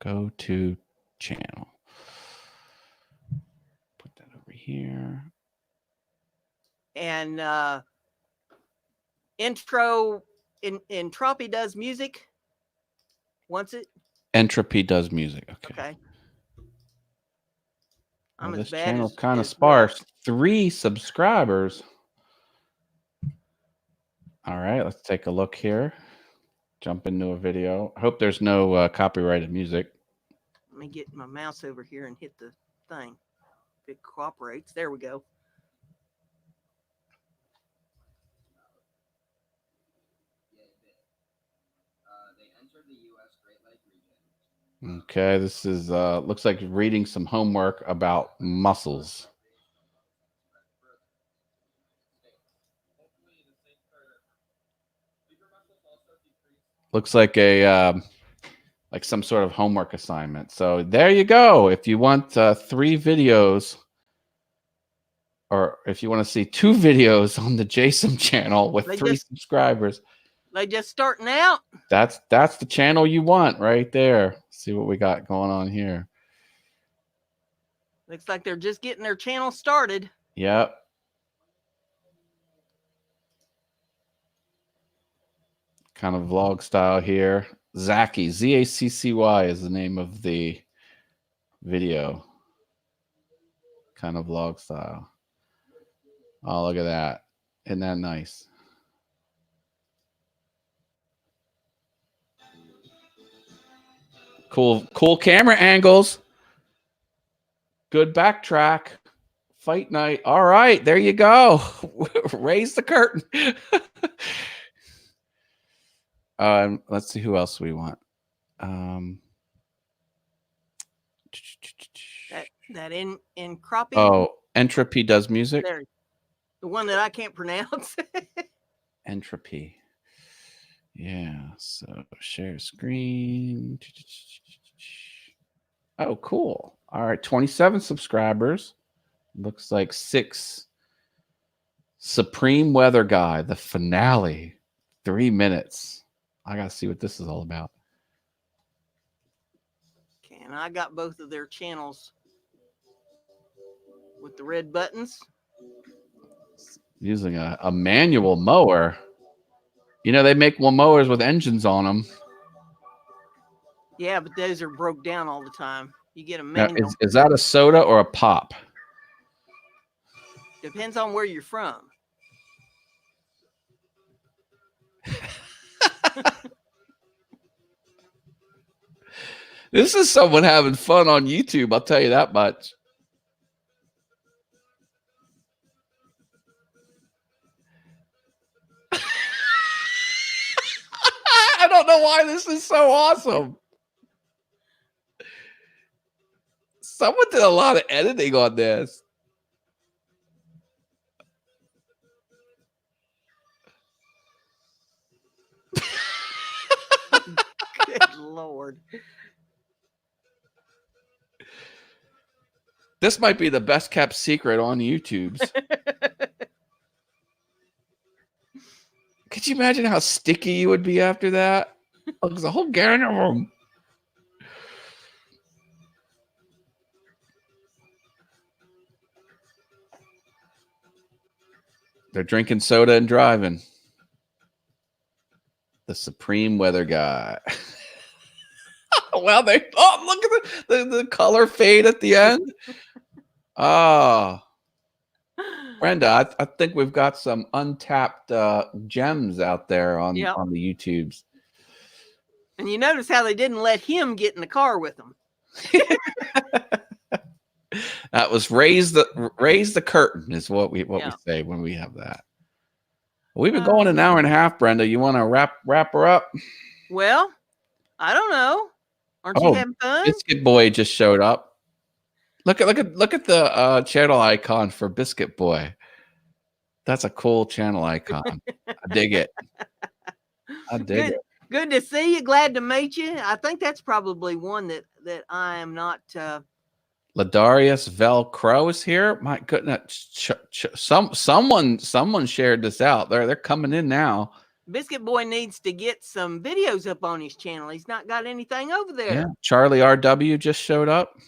Go to channel. Put that over here. And Entropy Does Music wants it. Entropy Does Music. Okay. This channel's kind of sparse. 3 subscribers. All right, let's take a look here. Jump into a video. I hope there's no copyrighted music. Let me get my mouse over here and hit the thing. If it cooperates. There we go. Okay, this is looks like reading some homework about mussels. Looks like like some sort of homework assignment. So there you go. If you want 3 videos, or if you want to see 2 videos on the Jason channel with 3 subscribers. They just starting out. That's the channel you want right there. See what we got going on here. Looks like they're just getting their channel started. Yep. Kind of vlog style here. Zaccy, Z-A-C-C-Y is the name of the video. Kind of vlog style. Oh, look at that. Isn't that nice? Cool camera angles. Good backtrack. Fight night. All right, there you go. Raise the curtain. Let's see who else we want. That in Crappie. Oh, Entropy Does Music. There, the one that I can't pronounce. Entropy. Yeah. So share screen. Oh, cool. All right, 27 subscribers. Looks like 6. Supreme Weather Guy, the finale, 3 minutes. I gotta see what this is all about. Okay, and I got both of their channels with the red buttons. Using a manual mower. You know, they make mowers with engines on them. Yeah, but those are broke down all the time. You get a Now, manual. is that a soda or a pop? Depends on where you're from. This is someone having fun on YouTube, I'll tell you that much. I don't know why this is so awesome. Someone did a lot of editing on this. Good Lord. This might be the best kept secret on YouTube's. Could you imagine how sticky you would be after that? Oh, there's a whole gang of them. They're drinking soda and driving. The Supreme Weather Guy. Well, look at the color fade at the end. Oh, Brenda, I think we've got some untapped gems out there on the YouTubes. And you notice how they didn't let him get in the car with them. That was raise the curtain is what we say when we have that. We've been going an hour and a half, Brenda. You want to wrap her up? Well, I don't know. Aren't you having fun? Biscuit Boy just showed up. Look at the channel icon for Biscuit Boy. That's a cool channel icon. I dig it. I dig it. Good to see you. Glad to meet you. I think that's probably one that I am not. Ladarius Velcro is here. My goodness, someone shared this out. They're coming in now. Biscuit Boy needs to get some videos up on his channel. He's not got anything over there. Yeah, Charlie RW just showed up.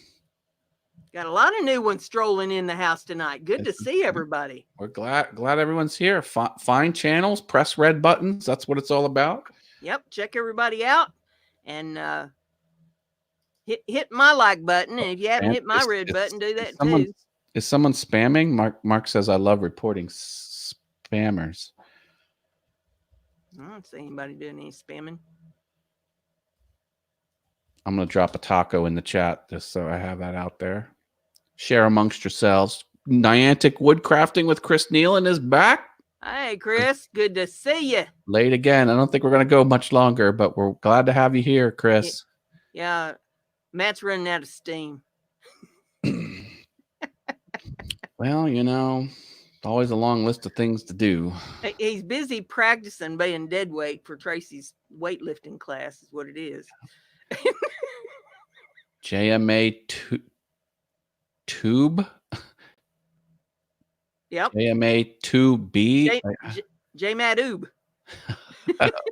Got a lot of new ones strolling in the house tonight. Good to see everybody. We're glad everyone's here. Find channels, press red buttons. That's what it's all about. Yep, check everybody out, and hit my like button. And if you haven't hit my red button, do that too. Is someone spamming? Mark says I love reporting spammers. I don't see anybody doing any spamming. I'm going to drop a taco in the chat just so I have that out there. Share amongst yourselves. Niantic Woodcrafting with Chris Nealon is back. Hey, Chris. Good to see you. Late again. I don't think we're going to go much longer, but we're glad to have you here, Chris. Yeah. Matt's running out of steam. Well, you know, always a long list of things to do. He's busy practicing being dead weight for Tracy's weightlifting class is what it is. JMA Tube. Yep. JMA 2B. J-Madoob.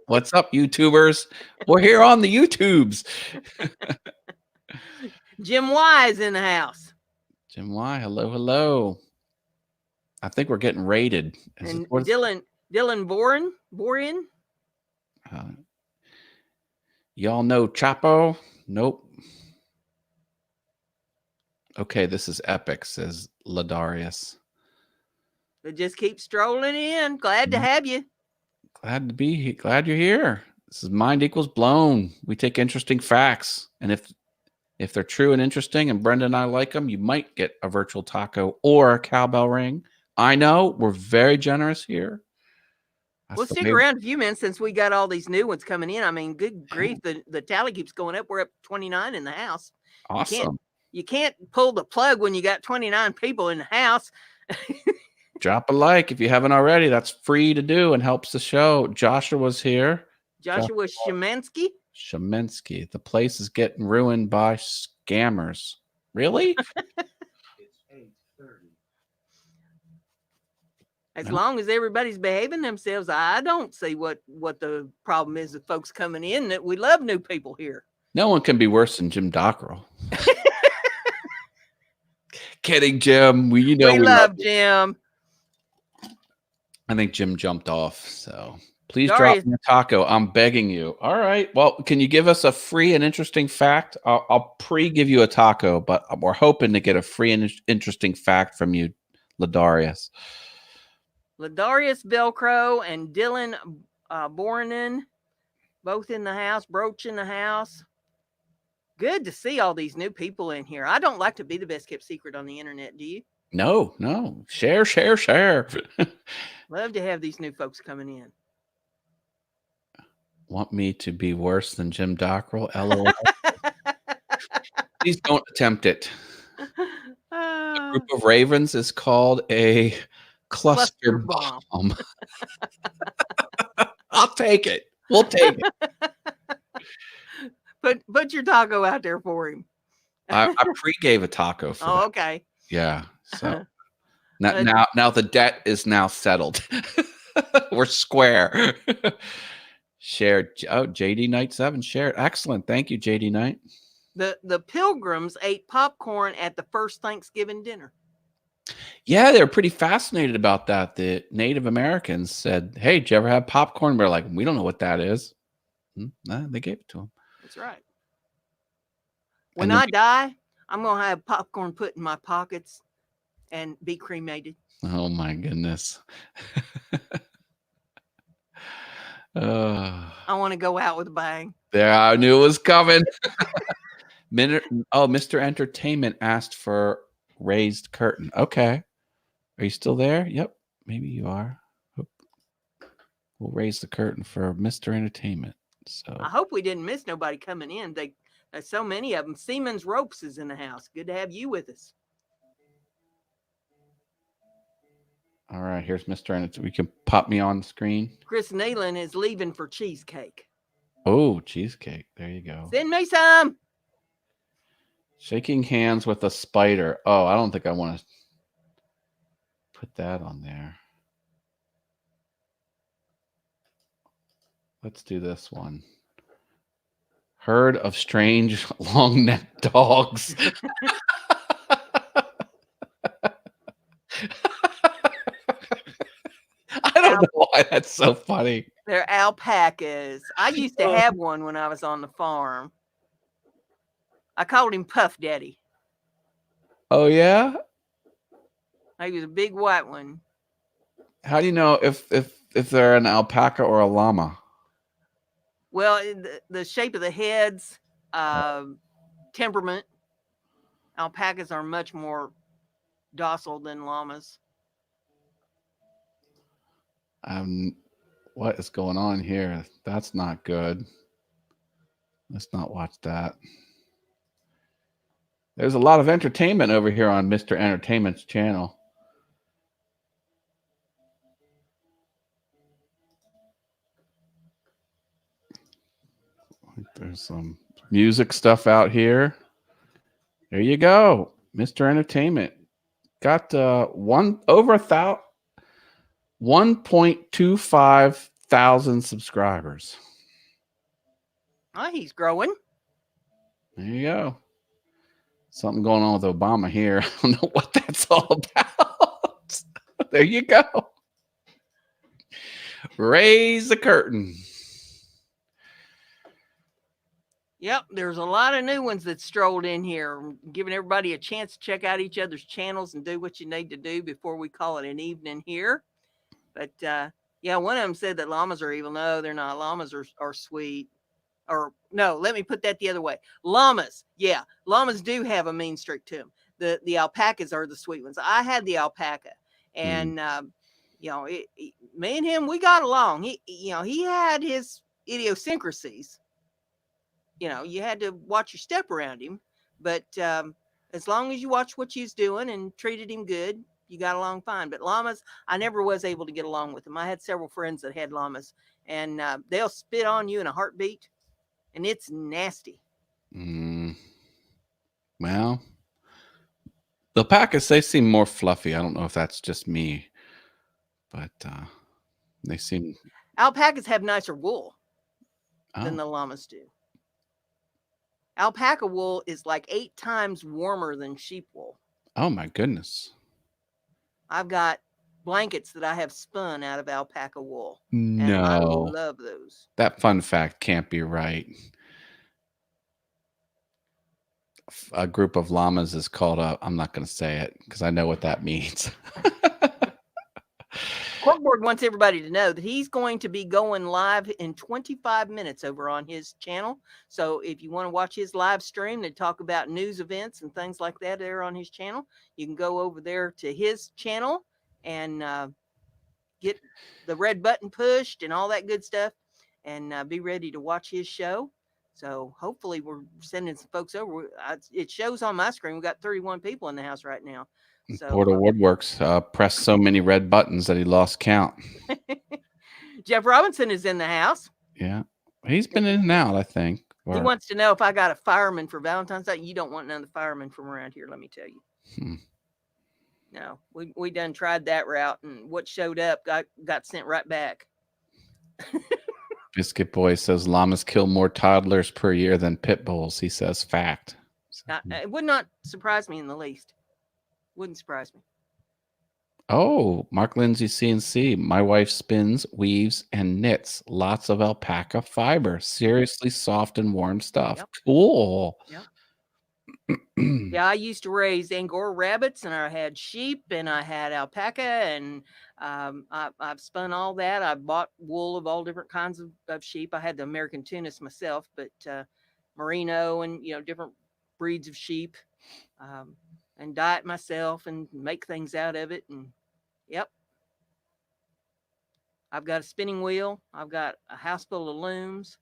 What's up, YouTubers? We're here on the YouTubes. Jim Y is in the house. Jim Y, hello. I think we're getting raided. And Dylan Borin. Y'all know Chapo? Nope. Okay, this is epic, says Ladarius. But just keep strolling in. Glad to have you. Glad to be here. Glad you're here. This is Mind Equals Blown. We take interesting facts, and if they're true and interesting, and Brenda and I like them, you might get a virtual taco or a cowbell ring. I know we're very generous here. We'll stick around a few minutes since we got all these new ones coming in. I mean, good grief, the tally keeps going up. We're up 29 in the house. Awesome. You can't pull the plug when you got 29 people in the house. Drop a like if you haven't already. That's free to do and helps the show. Joshua's here. Joshua Szymanski. Sheminsky. The place is getting ruined by scammers. Really? It's 8:30. As No. long as everybody's behaving themselves, I don't see what the problem is with folks coming in. That we love new people here. No one can be worse than Jim Dockrell. Kidding, Jim. We love Jim. I think Jim jumped off. So please Darius. drop me a taco. I'm begging you. All right. Well, can you give us a free and interesting fact? I'll give you a taco, but we're hoping to get a free and interesting fact from you, Ladarius. Ladarius Velcro and Dylan Boronin, both in the house. Broach in the house. Good to see all these new people in here. I don't like to be the best kept secret on the internet. Do you? No. Share. Love to have these new folks coming in. Want me to be worse than Jim Dockrell? LOL. Please don't attempt it. A group of ravens is called a cluster bomb. I'll take it. We'll take it. Put your taco out there for him. I pre-gave a taco for that. Okay. Yeah. So now the debt is now settled. We're square. Shared. Oh, JD Knight 7 shared. Excellent. Thank you, JD Knight. The Pilgrims ate popcorn at the first Thanksgiving dinner. Yeah, they're pretty fascinated about that. The Native Americans said, "Hey, did you ever have popcorn?" We're like, "We don't know what that is." Nah, they gave it to them. That's right. When I die, I'm going to have popcorn put in my pockets and be cremated. Oh, my goodness. I want to go out with a bang. There, I knew it was coming. Mr. Entertainment asked for raised curtain. Okay. Are you still there? Yep. Maybe you are. We'll raise the curtain for Mr. Entertainment. So I hope we didn't miss nobody coming in. There's so many of them. Siemens Ropes is in the house. Good to have you with us. All right, here's Mr. Entertainment. We can pop me on the screen. Chris Nealon is leaving for cheesecake. Oh, cheesecake. There you go. Send me some. Shaking hands with a spider. Oh, I don't think I want to put that on there. Let's do this one. Herd of strange long-necked dogs. I don't know why that's so funny. They're alpacas. I used to have one when I was on the farm. I called him Puff Daddy. Oh, yeah? He was a big white one. How do you know if they're an alpaca or a llama? Well, the shape of the heads, temperament. Alpacas are much more docile than llamas. What is going on here? That's not good. Let's not watch that. There's a lot of entertainment over here on Mr. Entertainment's channel. There's some music stuff out here. There you go. Mr. Entertainment got over 1.25 thousand subscribers. Oh, he's growing. There you go. Something going on with Obama here. I don't know what that's all about. There you go. Raise the curtain. Yep, there's a lot of new ones that strolled in here, giving everybody a chance to check out each other's channels and do what you need to do before we call it an evening here. But yeah, one of them said that llamas are evil. No, they're not. Llamas are sweet. Or no, let me put that the other way. Llamas, yeah, llamas do have a mean streak to them. The alpacas are the sweet ones. I had the alpaca, and me and him, we got along. He had his idiosyncrasies. You had to watch your step around him, but as long as you watched what he was doing and treated him good, you got along fine. But llamas, I never was able to get along with them. I had several friends that had llamas, and they'll spit on you in a heartbeat. and it's nasty. Well, the alpacas, they seem more fluffy. I don't know if that's just me, but they seem... Alpacas have nicer wool than Oh, the llamas do. Alpaca wool is like 8 times warmer than sheep wool. oh my goodness. I've got blankets that I have spun out of alpaca wool. And I No, love those. that fun fact can't be right. A group of llamas is called a... I'm not going to say it because I know what that means. Corkboard wants everybody to know that he's going to be going live in 25 minutes over on his channel. So if you want to watch his live stream and talk about news events and things like that there on his channel, you can go over there to his channel and get the red button pushed and all that good stuff and be ready to watch his show. So hopefully we're sending some folks over. It shows on my screen. We've got 31 people in the house right now. So, Portal Woodworks pressed so many red buttons that he lost count. Jeff Robinson is in the house. Yeah. He's been in and out, I think. He wants to know if I got a fireman for Valentine's Day. You don't want none of the firemen from around here, let me tell you. No, we done tried that route, and what showed up got sent right back. Biscuit Boy says llamas kill more toddlers per year than pit bulls. He says fact. It would not surprise me in the least. Wouldn't surprise me. Oh, Mark Lindsay CNC. My wife spins, weaves, and knits lots of alpaca fiber. Seriously soft and warm stuff. Yep. Cool. Yep. Yeah, I used to raise Angora rabbits, and I had sheep, and I had alpaca, and I've spun all that. I bought wool of all different kinds of sheep. I had the American Tunis myself, but merino and different breeds of sheep, and dye it myself and make things out of it. And yep, I've got a spinning wheel. I've got a house full of looms.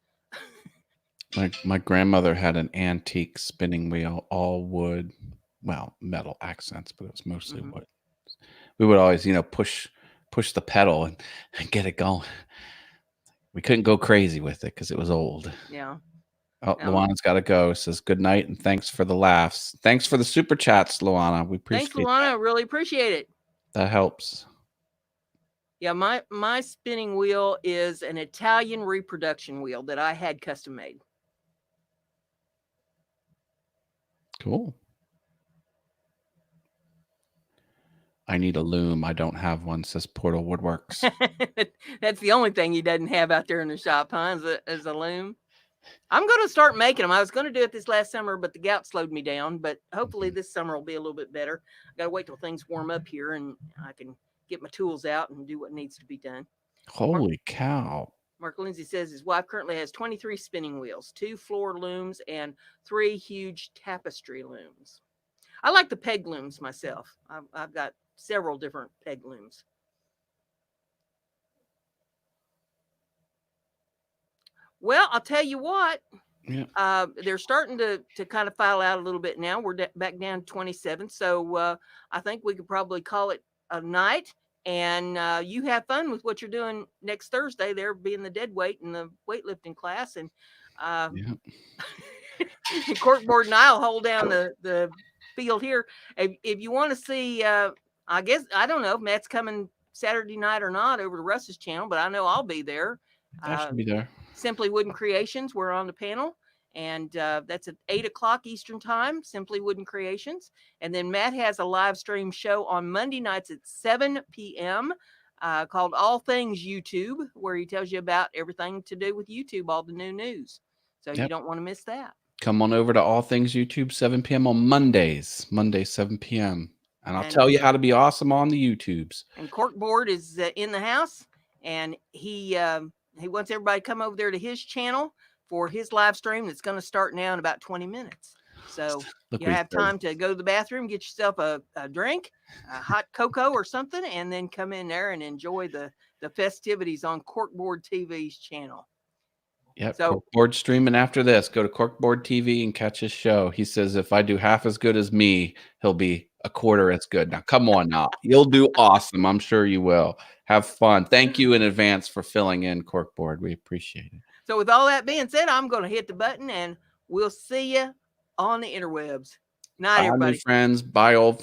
My grandmother had an antique spinning wheel, all wood, well, metal accents, but it was mostly wood. We would always, push the pedal and get it going. We couldn't go crazy with it because it was old. Yeah. Oh, Luana's got to go. Says good night and thanks for the laughs. Thanks for the super chats, Luana. We appreciate it. Thanks, Luana. I really appreciate it. That helps. Yeah, my spinning wheel is an Italian reproduction wheel that I had custom made. Cool. I need a loom. I don't have one, says Portal Woodworks. That's the only thing he doesn't have out there in the shop, huh? Is a loom. I'm going to start making them. I was going to do it this last summer, but the gout slowed me down. But hopefully this summer will be a little bit better. I got to wait till things warm up here and I can get my tools out and do what needs to be done. Holy cow. Mark Lindsay says his wife currently has 23 spinning wheels, 2 floor looms, and 3 huge tapestry looms. I like the peg looms myself. I've got several different peg looms. Well, I'll tell you what. Yeah. They're starting to kind of file out a little bit now. We're back down to 27. So I think we could probably call it a night. And you have fun with what you're doing next Thursday. There being the dead weight in the weightlifting class. And Corkboard and I'll hold down the field here. If you want to see, I guess, I don't know if Matt's coming Saturday night or not over to Russ's channel, but I know I'll be there. I should be there. Simply Wooden Creations. We're on the panel. And that's at 8 o'clock Eastern time, Simply Wooden Creations. And then Matt has a live stream show on Monday nights at 7 p.m. Called All Things YouTube, where he tells you about everything to do with YouTube, all the new news. So you don't want to miss that. Come on over to All Things YouTube, 7 p.m. on Mondays. Monday, 7 p.m. And I'll tell you how to be awesome on the YouTubes. And Corkboard is in the house. And he wants everybody to come over there to his channel for his live stream that's going to start now in about 20 minutes. So you have time to go to the bathroom, get yourself a drink, a hot cocoa or something, and then come in there and enjoy the festivities on Corkboard TV's channel. Yep. So Corkboard streaming after this. Go to Corkboard TV and catch his show. He says if I do half as good as me, he'll be a quarter as good. Now, come on now. You'll do awesome. I'm sure you will. Have fun. Thank you in advance for filling in, Corkboard. We appreciate it. So with all that being said, I'm going to hit the button and we'll see you on the interwebs. Night, Bye, everybody. new friends. Bye, old friends.